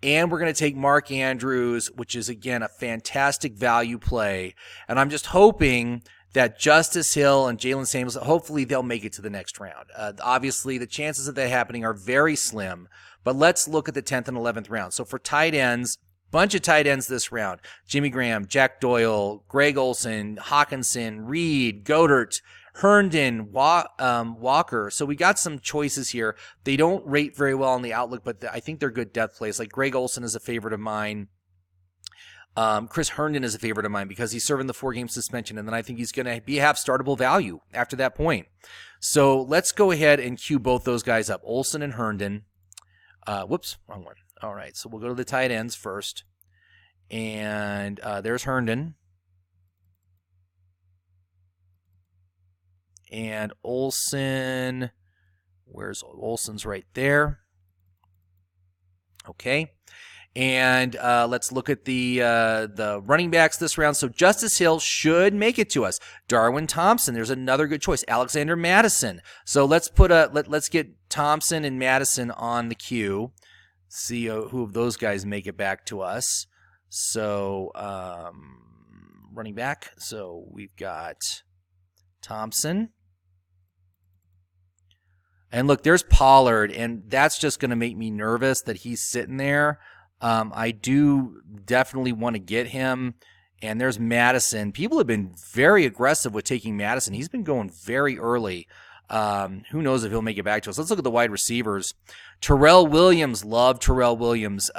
And we're going to take Mark Andrews, which is, again, a fantastic value play. And I'm just hoping that Justice Hill and Jalen Samuels, hopefully they'll make it to the next round. Obviously, the chances of that happening are very slim. But let's look at the 10th and 11th round. So for tight ends, bunch of tight ends this round. Jimmy Graham, Jack Doyle, Greg Olsen, Hawkinson, Reed, Goddard, Herndon, Walker. So we got some choices here. They don't rate very well on the Outlook, but I think they're good depth plays. Like Greg Olsen is a favorite of mine. Chris Herndon is a favorite of mine because he's serving the 4-game suspension, and then I think he's going to have startable value after that point. So let's go ahead and cue both those guys up, Olsen and Herndon. Whoops, wrong one. All right, so we'll go to the tight ends first. And there's Herndon. And Olsen, where's Olsen's right there? Okay. And let's look at the running backs this round. So Justice Hill should make it to us. Darwin Thompson, there's another good choice. Alexander Madison. So let's let's get Thompson and Madison on the queue. See who of those guys make it back to us. So running back. So we've got Thompson. And look, there's Pollard, and that's just going to make me nervous that he's sitting there. I do definitely want to get him. And there's Madison. People have been very aggressive with taking Madison. He's been going very early. Who knows if he'll make it back to us. Let's look at the wide receivers. Terrell Williams, love Terrell Williams.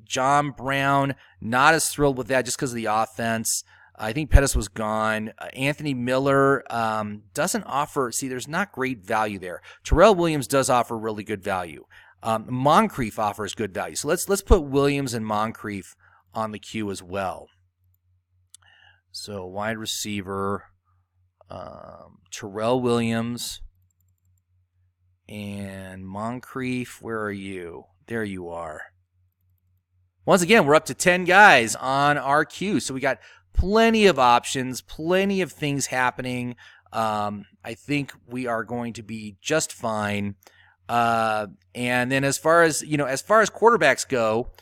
John Brown, not as thrilled with that just because of the offense. I think Pettis was gone. Anthony Miller doesn't offer. See, there's not great value there. Terrell Williams does offer really good value. Moncrief offers good value. So let's put Williams and Moncrief on the queue as well. So wide receiver, Terrell Williams and Moncrief. Where are you? There you are. Once again, we're up to 10 guys on our queue. So we got plenty of options, plenty of things happening. I think we are going to be just fine. And then as far as quarterbacks go,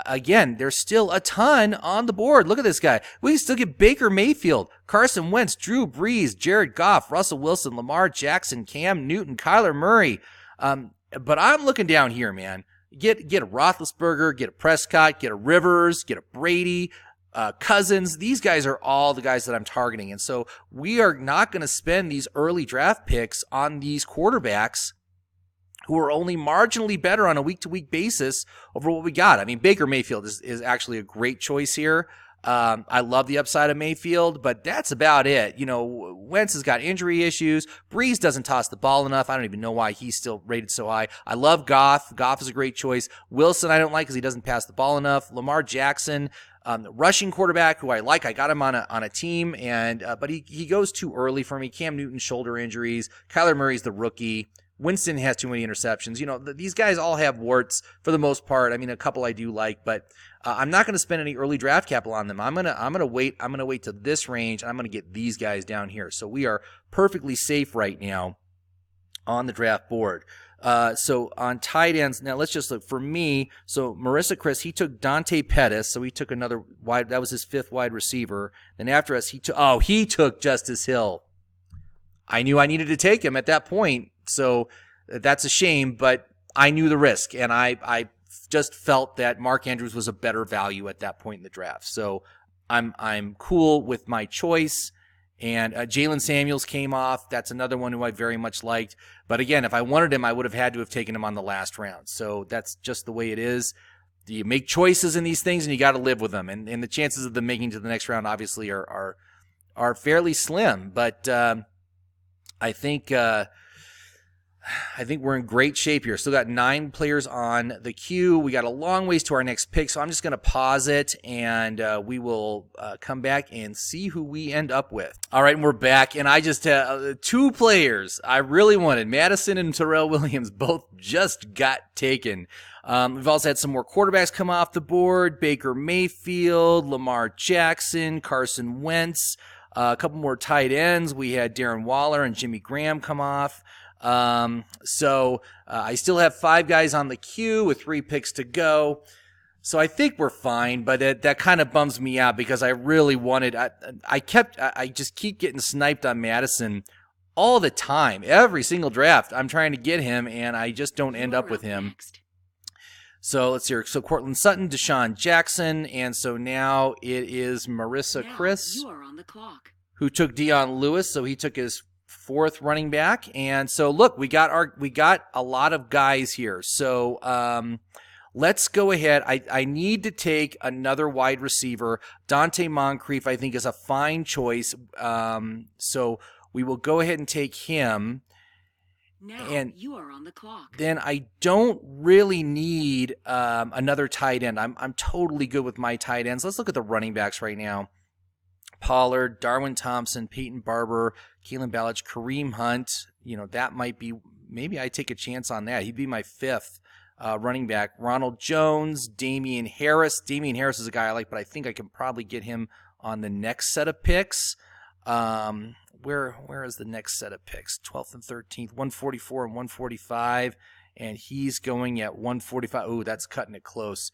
again, there's still a ton on the board. Look at this guy. We can still get Baker Mayfield, Carson Wentz, Drew Brees, Jared Goff, Russell Wilson, Lamar Jackson, Cam Newton, Kyler Murray. But I'm looking down here, man. Get a Roethlisberger, get a Prescott, get a Rivers, get a Brady, Cousins. These guys are all the guys that I'm targeting. And so we are not going to spend these early draft picks on these quarterbacks who are only marginally better on a week-to-week basis over what we got. I mean, Baker Mayfield is actually a great choice here. I love the upside of Mayfield, but that's about it. You know, Wentz has got injury issues. Breeze doesn't toss the ball enough. I don't even know why he's still rated so high. I love Goff. Goff is a great choice. Wilson I don't like because he doesn't pass the ball enough. Lamar Jackson, rushing quarterback who I like. I got him on a team, but he goes too early for me. Cam Newton, shoulder injuries. Kyler Murray's the rookie. Winston has too many interceptions. You know, these guys all have warts for the most part. I mean, a couple I do like, but I'm not going to spend any early draft capital on them. I'm gonna wait to this range, and I'm gonna get these guys down here. So we are perfectly safe right now on the draft board. So on tight ends, now let's just look for me. So Marissa Chris, he took Dante Pettis, so he took another wide. That was his 5th wide receiver. Then after us, he took Justice Hill. I knew I needed to take him at that point, so that's a shame. But I knew the risk, and I just felt that Mark Andrews was a better value at that point in the draft. So I'm cool with my choice. And Jalen Samuels came off. That's another one who I very much liked. But again, if I wanted him, I would have had to have taken him on the last round. So that's just the way it is. You make choices in these things, and you got to live with them. And the chances of them making to the next round obviously are fairly slim. But I think we're in great shape here. Still got 9 players on the queue. We got a long ways to our next pick, so I'm just going to pause it, and we will come back and see who we end up with. All right, and we're back, and I just 2 players I really wanted. Madison and Terrell Williams both just got taken. We've also had some more quarterbacks come off the board. Baker Mayfield, Lamar Jackson, Carson Wentz. A couple more tight ends. We had Darren Waller and Jimmy Graham come off. So I still have 5 guys on the queue with 3 picks to go. So I think we're fine, but that kind of bums me out because I really wanted, I just keep getting sniped on Madison all the time. Every single draft, I'm trying to get him, and I just don't end up with him. Next. So let's see. So Cortland Sutton, Deshaun Jackson, and so now it is Marissa Chris. You are on the clock. Who took Dion Lewis, so he took his 4th running back. And so look, we got a lot of guys here. So let's go ahead. I need to take another wide receiver. Dante Moncrief, I think, is a fine choice. So we will go ahead and take him. Now and you are on the clock. Then I don't really need another tight end. I'm totally good with my tight ends. Let's look at the running backs right now. Pollard, Darwin Thompson, Peyton Barber, Keelan Ballage, Kareem Hunt. That might be, maybe I take a chance on that. He'd be my 5th running back. Ronald Jones, Damian Harris. Damian Harris is a guy I like, but I think I can probably get him on the next set of picks. Where is the next set of picks? 12th and 13th, 144 and 145, and he's going at 145. Ooh, that's cutting it close.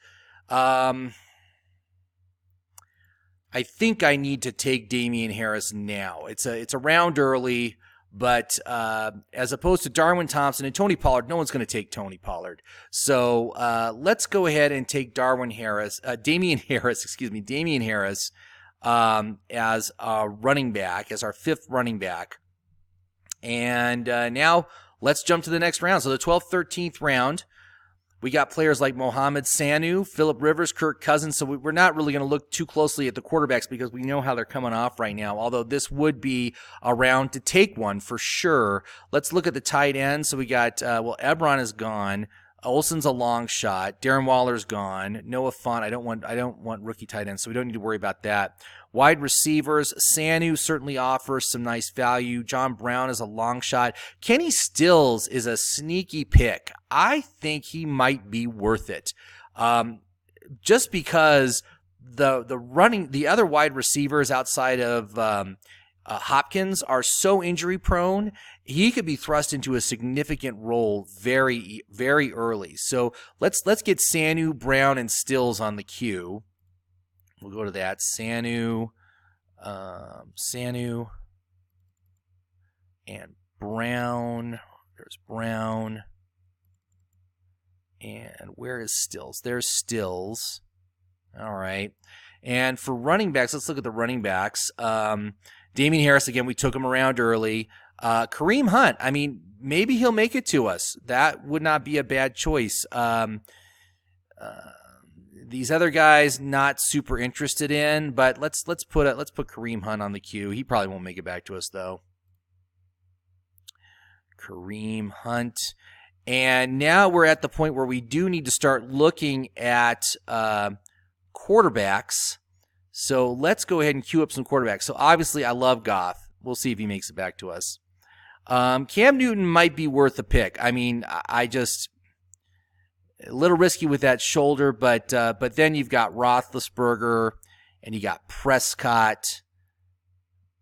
I think I need to take Damian Harris now. It's a round early, but as opposed to Darwin Thompson and Tony Pollard, no one's going to take Tony Pollard. So let's go ahead and take Damian Harris, as a running back, as our 5th running back. And now let's jump to the next round. So the 12th, 13th round. We got players like Mohamed Sanu, Phillip Rivers, Kirk Cousins, so we're not really going to look too closely at the quarterbacks because we know how they're coming off right now, although this would be a round to take one for sure. Let's look at the tight end. So we got, Ebron is gone. Olsen's a long shot. Darren Waller's gone. Noah Fant, I don't want rookie tight ends, so we don't need to worry about that. Wide receivers, Sanu certainly offers some nice value. John Brown is a long shot. Kenny Stills is a sneaky pick. I think he might be worth it. Just because the other wide receivers outside of Hopkins are so injury prone, he could be thrust into a significant role very, very early. So let's get Sanu, Brown, and Stills on the queue. We'll go to that. Sanu, and Brown. There's Brown. And where is Stills? There's Stills. All right. And for running backs, let's look at the running backs. Damian Harris, again, we took him around early. Kareem Hunt, I mean, maybe he'll make it to us. That would not be a bad choice. These other guys, not super interested in, but let's put Kareem Hunt on the queue. He probably won't make it back to us though. Kareem Hunt. And now we're at the point where we do need to start looking at quarterbacks. So let's go ahead and queue up some quarterbacks. So obviously I love Goff. We'll see if he makes it back to us. Cam Newton might be worth a pick. I mean, I just a little risky with that shoulder, but then you've got Roethlisberger and you got Prescott.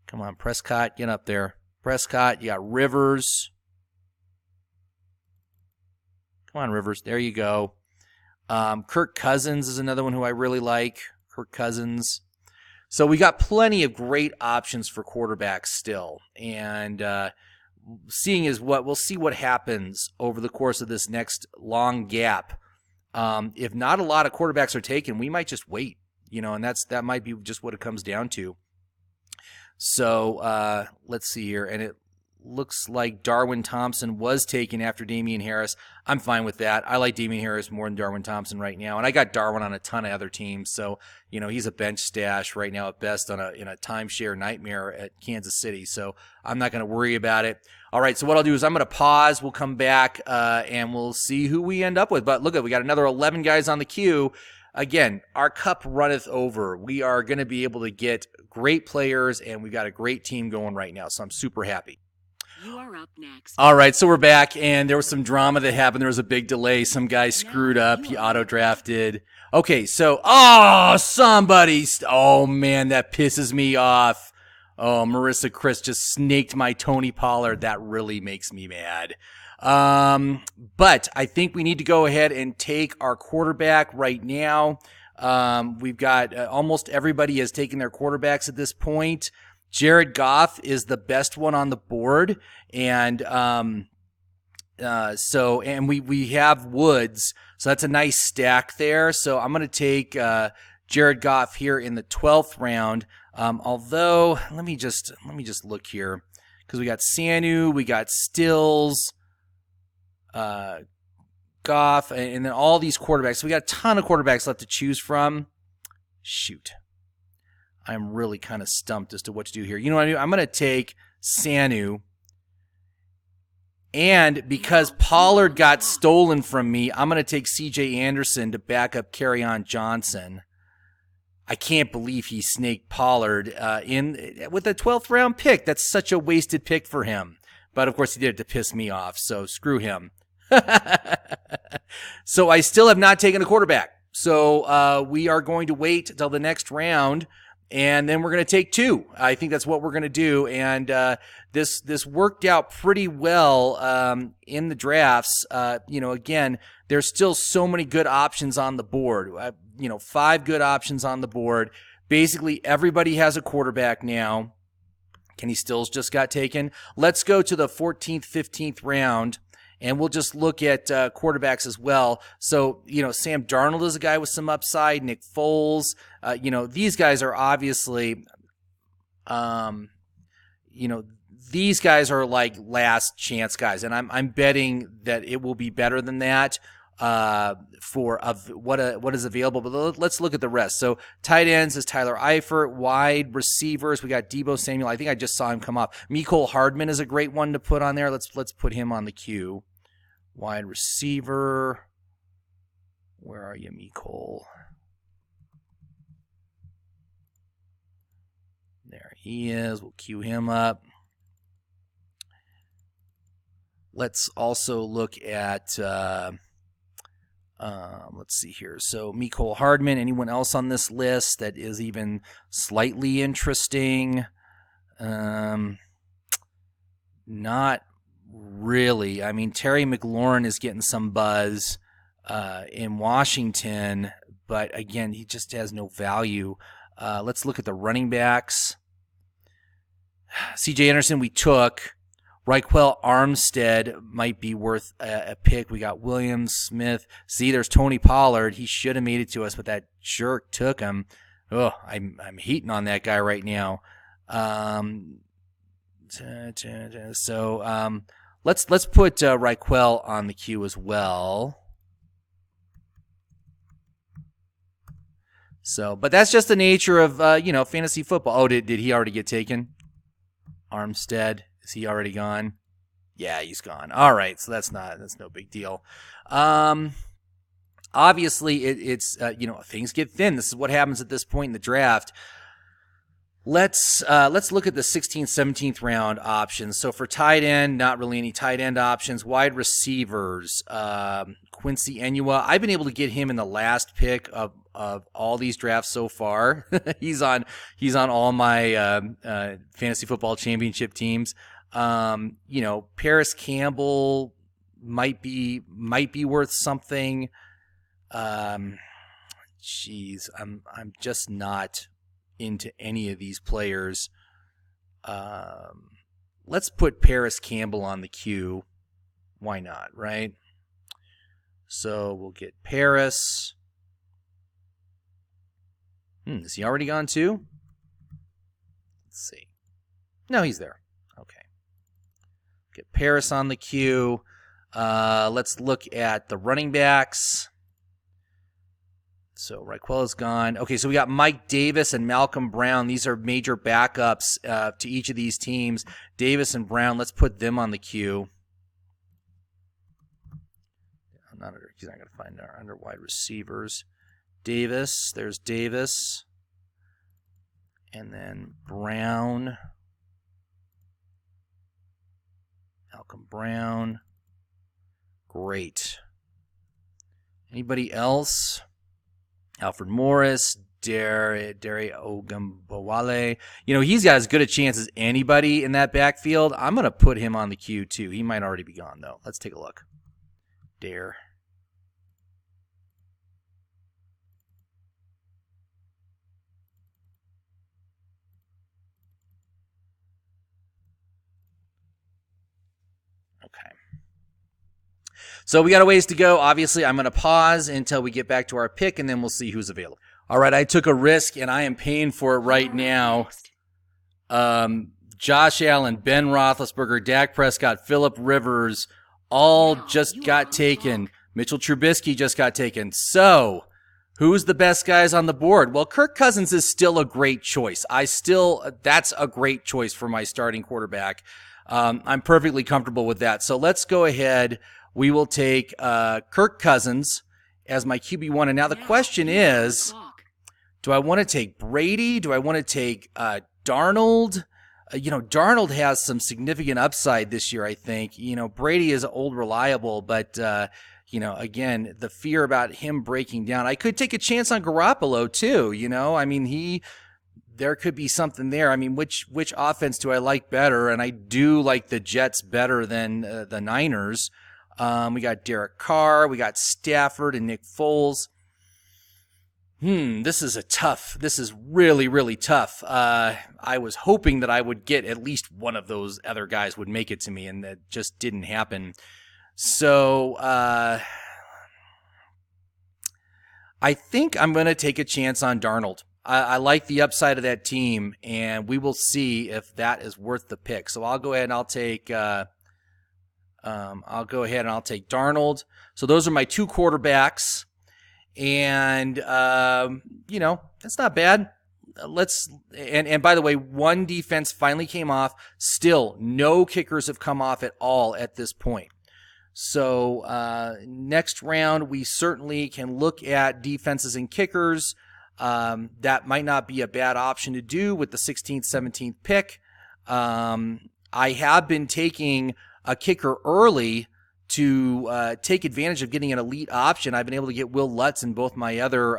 Come on, Prescott, get up there. Prescott, you got Rivers. Come on, Rivers. There you go. Kirk Cousins is another one who I really like. Kirk Cousins. So we got plenty of great options for quarterbacks still. And we'll see what happens over the course of this next long gap. If not a lot of quarterbacks are taken, we might just wait, and that might be just what it comes down to. So let's see here. And it looks like Darwin Thompson was taken after Damian Harris. I'm fine with that. I like Damian Harris more than Darwin Thompson right now. And I got Darwin on a ton of other teams. So, he's a bench stash right now at best in a timeshare nightmare at Kansas City. So I'm not going to worry about it. All right, so what I'll do is I'm going to pause. We'll come back and we'll see who we end up with. But look, we got another 11 guys on the queue. Again, our cup runneth over. We are going to be able to get great players, and we've got a great team going right now. So I'm super happy. You are up next. All right, so we're back, and there was some drama that happened. There was a big delay. Some guy screwed up. He auto-drafted. Okay, so, oh, man, that pisses me off. Oh, Marissa Chris just snaked my Tony Pollard. That really makes me mad. But I think we need to go ahead and take our quarterback right now. We've got almost everybody has taken their quarterbacks at this point. Jared Goff is the best one on the board, and we have Woods, so that's a nice stack there. So I'm going to take Jared Goff here in the 12th round. Although let me just look here, because we got Sanu, we got Stills, Goff, and then all these quarterbacks. So we got a ton of quarterbacks left to choose from. Shoot. I'm really kind of stumped as to what to do here. You know what I do? I'm going to take Sanu. And because Pollard got stolen from me, I'm going to take C.J. Anderson to back up Kerryon Johnson. I can't believe he snaked Pollard with a 12th round pick. That's such a wasted pick for him. But, of course, he did it to piss me off, so screw him. So I still have not taken a quarterback. So we are going to wait until the next round, and then we're going to take two. I think that's what we're going to do. And this worked out pretty well in the drafts. Again, there's still so many good options on the board. 5 good options on the board. Basically, everybody has a quarterback now. Kenny Stills just got taken. Let's go to the 14th, 15th round, and we'll just look at quarterbacks as well. So, Sam Darnold is a guy with some upside. Nick Foles. These guys are obviously, these guys are like last chance guys, and I'm betting that it will be better than that. For what is available, but let's look at the rest. So tight ends is Tyler Eifert. Wide receivers, we got Deebo Samuel. I think I just saw him come off. Mecole Hardman is a great one to put on there. Let's put him on the queue. Wide receiver. Where are you, Mecole? There he is. We'll queue him up. Let's also look at. Let's see here. So Mecole Hardman, anyone else on this list that is even slightly interesting? Not really. I mean, Terry McLaurin is getting some buzz in Washington, but again, he just has no value. Let's look at the running backs. C.J. Anderson we took. Raquel Armstead might be worth a pick. We got Williams, Smith. See, there's Tony Pollard. He should have made it to us, but that jerk took him. Oh, I'm heating on that guy right now. So let's put Raquel on the queue as well. So, but that's just the nature of fantasy football. Oh, did he already get taken? Armstead. Is he already gone? Yeah, he's gone. All right, so that's no big deal. Obviously, it's things get thin. This is what happens at this point in the draft. Let's look at the 16th, 17th round options. So for tight end, not really any tight end options. Wide receivers, Quincy Enunwa. I've been able to get him in the last pick of all these drafts so far. he's on all my fantasy football championship teams. Paris Campbell, might be worth something. I'm just not into any of these players. Let's put Paris Campbell on the queue. Why not, right? So we'll get Paris. Is he already gone too? Let's see. No, he's there. Okay. Get Paris on the queue. Let's look at the running backs. So Raquel is gone. Okay, so we got Mike Davis and Malcolm Brown. These are major backups to each of these teams. Davis and Brown, let's put them on the queue. He's not going to find our under wide receivers. Davis, there's Davis. And then Brown. Malcolm Brown. Great. Anybody else? Alfred Morris, Dere Ogumbawale. He's got as good a chance as anybody in that backfield. I'm going to put him on the queue, too. He might already be gone, though. Let's take a look. Dare. Okay. So we got a ways to go. Obviously, I'm going to pause until we get back to our pick, and then we'll see who's available. All right, I took a risk, and I am paying for it right now. Josh Allen, Ben Roethlisberger, Dak Prescott, Phillip Rivers, all just got taken. Mitchell Trubisky just got taken. So, who's the best guys on the board? Well, Kirk Cousins is still a great choice. That's a great choice for my starting quarterback. I'm perfectly comfortable with that. So let's go ahead. We will take Kirk Cousins as my QB1. And now the question is, do I want to take Brady? Do I want to take Darnold? Darnold has some significant upside this year, I think. Brady is old reliable, but, again, the fear about him breaking down. I could take a chance on Garoppolo, too, there could be something there. I mean, which offense do I like better? And I do like the Jets better than the Niners. We got Derek Carr, we got Stafford and Nick Foles. This is really, really tough. I was hoping that I would get at least one of those other guys would make it to me, and that just didn't happen. So, I think I'm going to take a chance on Darnold. I like the upside of that team, and we will see if that is worth the pick. So I'll go ahead and I'll take Darnold. So those are my two quarterbacks. And, that's not bad. And by the way, one defense finally came off. Still, no kickers have come off at all at this point. So, next round, we certainly can look at defenses and kickers. That might not be a bad option to do with the 16th, 17th pick. I have been taking a kicker early to take advantage of getting an elite option. I've been able to get Will Lutz in both my other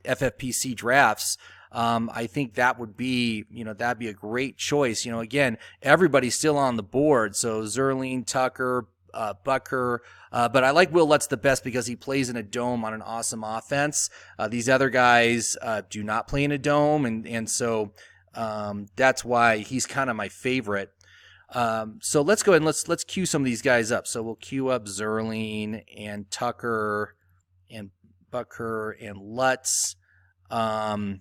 FFPC drafts. I think that would be, that'd be a great choice. Again, everybody's still on the board. So Zerline, Tucker, Bucker, but I like Will Lutz the best because he plays in a dome on an awesome offense. These other guys do not play in a dome, and so that's why he's kind of my favorite. So let's go ahead and let's queue some of these guys up. So we'll queue up Zerline and Tucker and Bucker and Lutz. As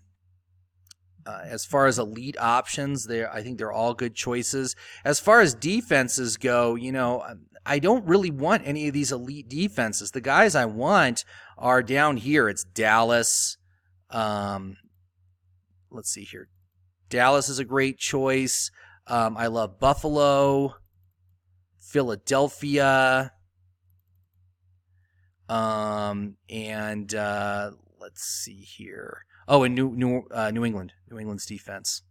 far as elite options, I think they're all good choices. As far as defenses go, I don't really want any of these elite defenses. The guys I want are down here. It's Dallas. Let's see here. Dallas is a great choice. I love Buffalo, Philadelphia, and let's see here. Oh, and New England's defense.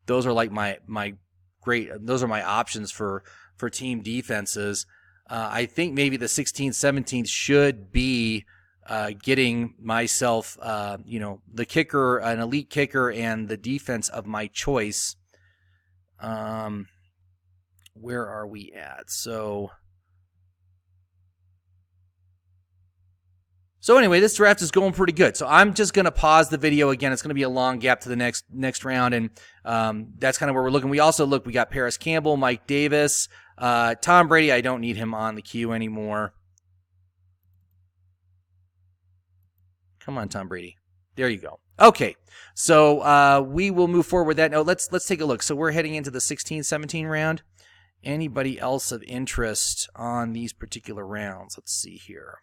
Those are like my great. Those are my options for team defenses. I think maybe the 16th, 17th should be getting myself, the kicker, an elite kicker, and the defense of my choice. Where are we at? So So anyway, this draft is going pretty good. So I'm just going to pause the video again. It's going to be a long gap to the next round, and that's kind of where we're looking. We also we got Paris Campbell, Mike Davis, Tom Brady. I don't need him on the queue anymore. Come on, Tom Brady. There you go. Okay, so we will move forward with that. Now let's take a look. So we're heading into the 16-17 round. Anybody else of interest on these particular rounds? Let's see here.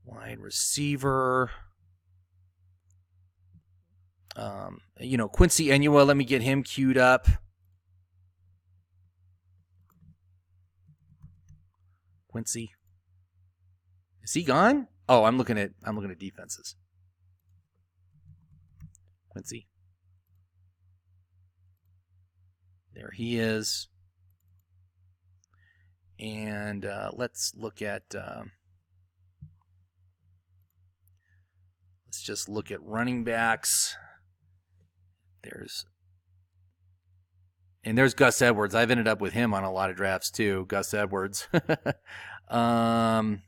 Wide receiver. Quincy Enua, let me get him queued up. Quincy. Is he gone? Oh, I'm looking at defenses. Quincy. There he is. And let's look at let's just look at running backs. There's Gus Edwards. I've ended up with him on a lot of drafts too. Gus Edwards. TJ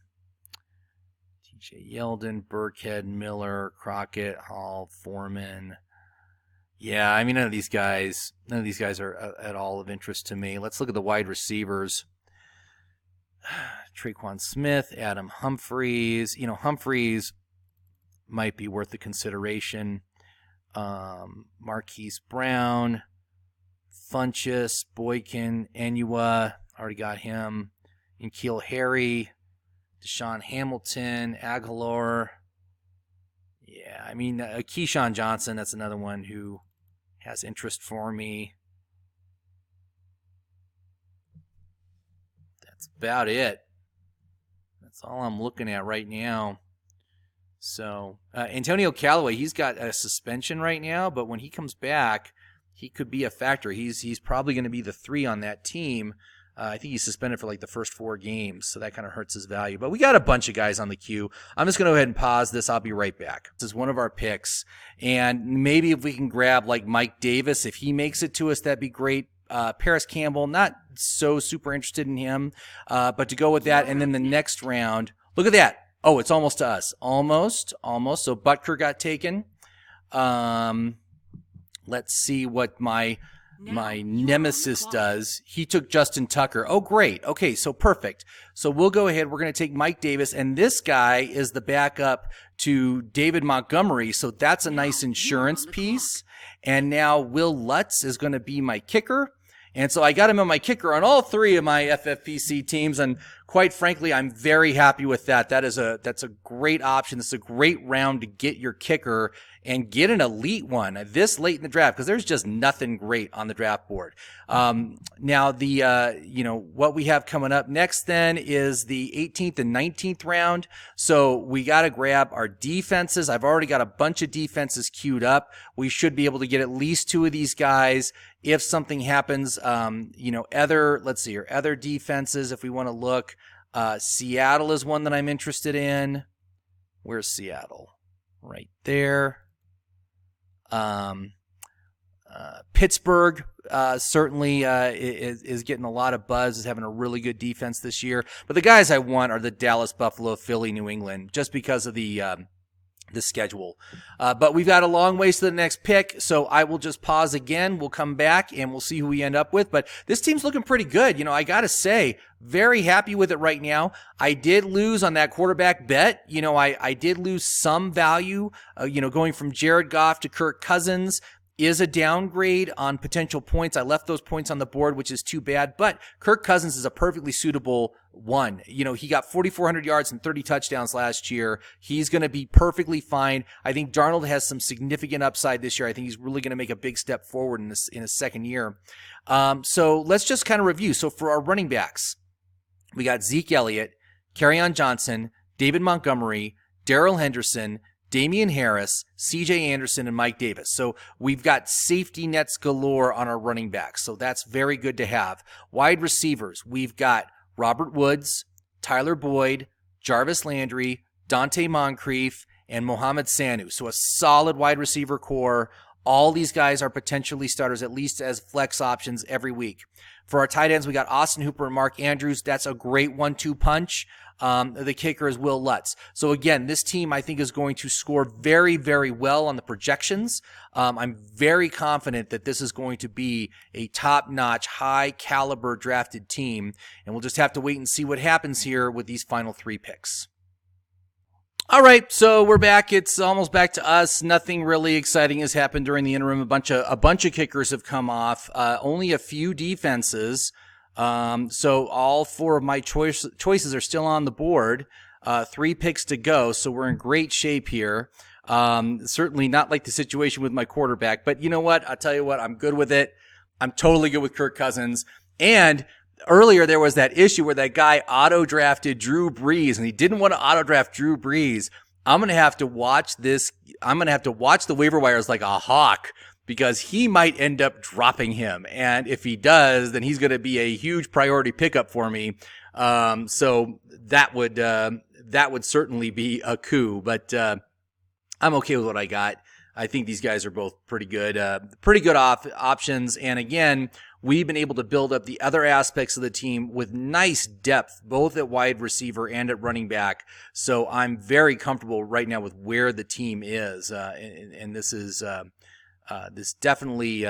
Yeldon, Burkhead, Miller, Crockett, Hall, Foreman. Yeah, I mean, none of these guys are at all of interest to me. Let's look at the wide receivers. Traquan Smith, Adam Humphries. Humphries might be worth the consideration. Marquise Brown, Funchess, Boykin, Enua, already got him. N'Keal Harry, Deshaun Hamilton, Aguilar. Yeah, I mean, Keyshawn Johnson, that's another one who has interest for me. That's about it. That's all I'm looking at right now. So, Antonio Callaway, he's got a suspension right now, but when he comes back, he could be a factor. He's probably going to be the 3 on that team. I think he's suspended for like the first 4 games, so that kind of hurts his value. But we got a bunch of guys on the queue. I'm just going to go ahead and pause this. I'll be right back. This is one of our picks, and maybe if we can grab like Mike Davis, if he makes it to us, that'd be great. Paris Campbell, not so super interested in him, but to go with that, and then the next round, look at that. Oh, it's almost to us. Almost. So Butker got taken. Let's see what my nemesis does. He took Justin Tucker. Oh, great. Okay, so perfect. So we'll go ahead. We're going to take Mike Davis, and this guy is the backup to David Montgomery, so that's a nice insurance piece. And now Will Lutz is going to be my kicker. And so I got him on my kicker on all 3 of my FFPC teams, and quite frankly, I'm very happy with that. That's a great option. It's a great round to get your kicker and get an elite one this late in the draft, because there's just nothing great on the draft board. Now what we have coming up next then is the 18th and 19th round. So we got to grab our defenses. I've already got a bunch of defenses queued up. We should be able to get at least 2 of these guys. If something happens, let's see here, other defenses, if we want to look, Seattle is one that I'm interested in. Where's Seattle? Right there. Pittsburgh certainly is getting a lot of buzz, is having a really good defense this year. But the guys I want are the Dallas, Buffalo, Philly, New England, just because of the schedule. But we've got a long ways to the next pick, so I will just pause again. We'll come back and we'll see who we end up with. But this team's looking pretty good. I got to say, very happy with it right now. I did lose on that quarterback bet. I did lose some value, going from Jared Goff to Kirk Cousins is a downgrade on potential points. I left those points on the board, which is too bad, but Kirk Cousins is a perfectly suitable one. He got 4,400 yards and 30 touchdowns last year. He's going to be perfectly fine. I think Darnold has some significant upside this year. I think he's really going to make a big step forward in his second year. So let's just kind of review. So for our running backs, we got Zeke Elliott, Kerryon Johnson, David Montgomery, Darrell Henderson, Damian Harris, CJ Anderson, and Mike Davis. So we've got safety nets galore on our running backs. So that's very good to have. Wide receivers, we've got Robert Woods, Tyler Boyd, Jarvis Landry, Dante Moncrief, and Mohamed Sanu. So a solid wide receiver core All these guys are potentially starters, at least as flex options every week. For our tight ends, we got Austin Hooper and Mark Andrews. That's a great 1-2 punch. The kicker is Will Lutz. So again, this team I think is going to score very, very well on the projections. I'm very confident that this is going to be a top-notch, high-caliber drafted team, and we'll just have to wait and see what happens here with these final 3 picks. All right, so we're back. It's almost back to us. Nothing really exciting has happened during the interim. A bunch of kickers have come off. Only a few defenses. So all 4 of my choices are still on the board. 3 picks to go, so we're in great shape here. Certainly not like the situation with my quarterback, but you know what? I'll tell you what, I'm good with it. I'm totally good with Kirk Cousins. And earlier there was that issue where that guy auto-drafted Drew Brees, and he didn't want to auto-draft Drew Brees. I'm going to have to watch this. I'm going to have to watch the waiver wires like a hawk, because he might end up dropping him. And if he does, then he's going to be a huge priority pickup for me. So that would certainly be a coup, but I'm okay with what I got. I think these guys are both pretty good options. And again, we've been able to build up the other aspects of the team with nice depth, both at wide receiver and at running back. So I'm very comfortable right now with where the team is. And this is definitely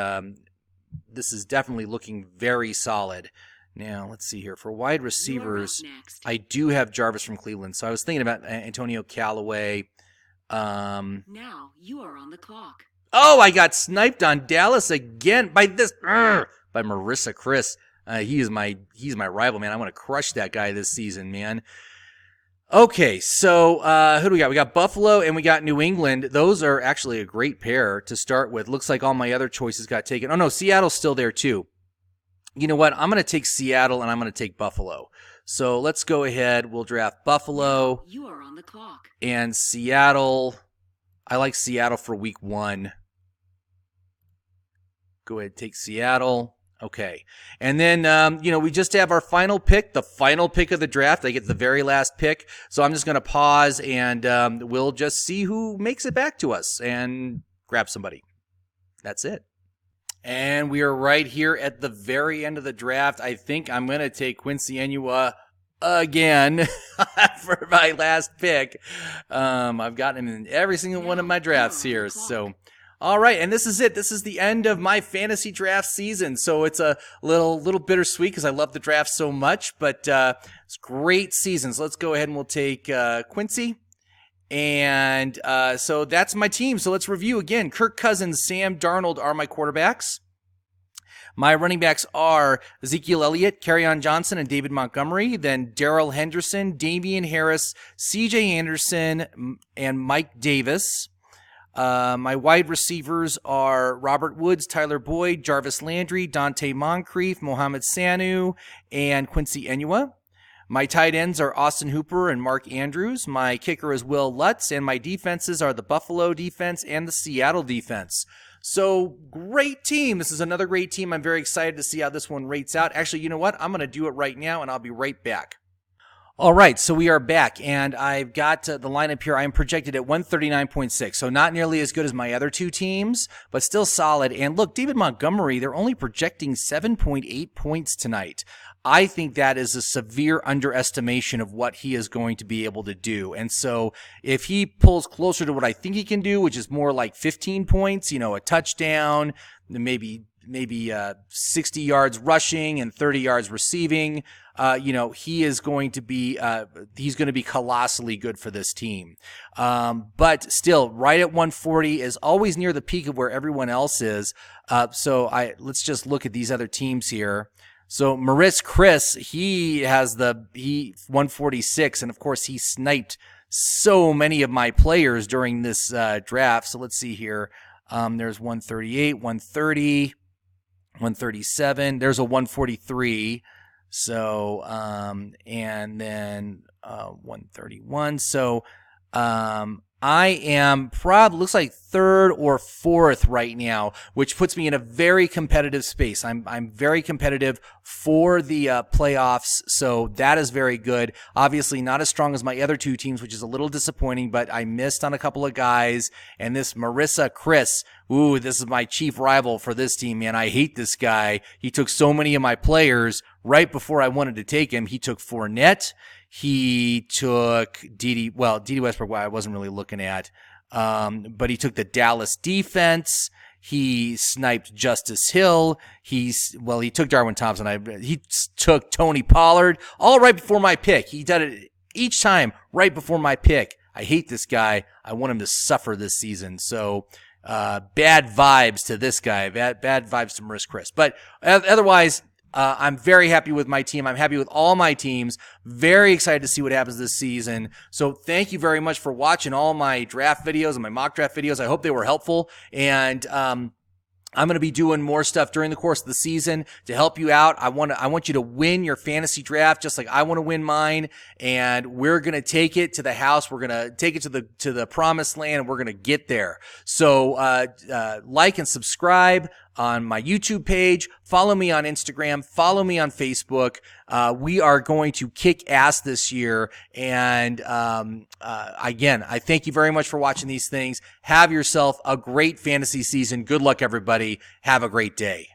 looking very solid. Now, let's see here. For wide receivers, I do have Jarvis from Cleveland. So I was thinking about Antonio Callaway. Now you are on the clock. Oh, I got sniped on Dallas again by Marissa Chris. He's my rival, man. I want to crush that guy this season, man. Okay, so who do we got? We got Buffalo and we got New England. Those are actually a great pair to start with. Looks like all my other choices got taken. Oh no, Seattle's still there too. You know what? I'm going to take Seattle and I'm going to take Buffalo. So let's go ahead. We'll draft Buffalo. You are on the clock. And Seattle. I like Seattle for week 1. Go ahead, take Seattle. Okay. And then, we just have our final pick, the final pick of the draft. I get the very last pick. So I'm just going to pause and we'll just see who makes it back to us and grab somebody. That's it. And we are right here at the very end of the draft. I think I'm going to take Quincy Enunwa again for my last pick. I've gotten him in every single one of my drafts here. So, all right. And this is it. This is the end of my fantasy draft season. So it's a little bittersweet because I love the draft so much, but it's a great season. So let's go ahead and we'll take Quincy. And so that's my team. So let's review again. Kirk Cousins, Sam Darnold are my quarterbacks. My running backs are Ezekiel Elliott, Kerryon Johnson, and David Montgomery. Then Darrell Henderson, Damian Harris, C.J. Anderson, and Mike Davis. My wide receivers are Robert Woods, Tyler Boyd, Jarvis Landry, Dante Moncrief, Mohamed Sanu, and Quincy Enunwa. My tight ends are Austin Hooper and Mark Andrews. My kicker is Will Lutz, and my defenses are the Buffalo defense and the Seattle defense. So, great team. This is another great team. I'm very excited to see how this one rates out. Actually, you know what? I'm going to do it right now, and I'll be right back. All right, so we are back, and I've got the lineup here. I'm projected at 139.6, so not nearly as good as my other 2 teams, but still solid. And look, David Montgomery, they're only projecting 7.8 points tonight. I think that is a severe underestimation of what he is going to be able to do. And so if he pulls closer to what I think he can do, which is more like 15 points, a touchdown, maybe 60 yards rushing and 30 yards receiving, he is going to be he's going to be colossally good for this team. But still, right at 140 is always near the peak of where everyone else is. So let's just look at these other teams here. So Maurice Chris, he has 146, and of course he sniped so many of my players during this draft. So let's see here. There's 138, 130, 137. There's a 143. So and then 131. So I am probably, looks like third or fourth right now, which puts me in a very competitive space. I'm very competitive for the playoffs, so that is very good. Obviously not as strong as my other two teams, which is a little disappointing, but I missed on a couple of guys. And this Marissa Chris, ooh, this is my chief rival for this team, man. I hate this guy. He took so many of my players right before I wanted to take him. He took Fournette. He took Dede Westbrook, I wasn't really looking at. But he took the Dallas defense. He sniped Justice Hill. He took Darwin Thompson. He took Tony Pollard all right before my pick. He did it each time right before my pick. I hate this guy. I want him to suffer this season. So, bad vibes to this guy. Bad vibes to Maurice Chris. But otherwise, I'm very happy with my team. I'm happy with all my teams. Very excited to see what happens this season. So thank you very much for watching all my draft videos and my mock draft videos. I hope they were helpful. And I'm going to be doing more stuff during the course of the season to help you out. I want you to win your fantasy draft just like I want to win mine. And we're going to take it to the house. We're going to take it to the promised land, and we're going to get there. So, like and subscribe on my YouTube page. Follow me on Instagram. Follow me on Facebook. We are going to kick ass this year. And, again, I thank you very much for watching these things. Have yourself a great fantasy season. Good luck, everybody. Have a great day.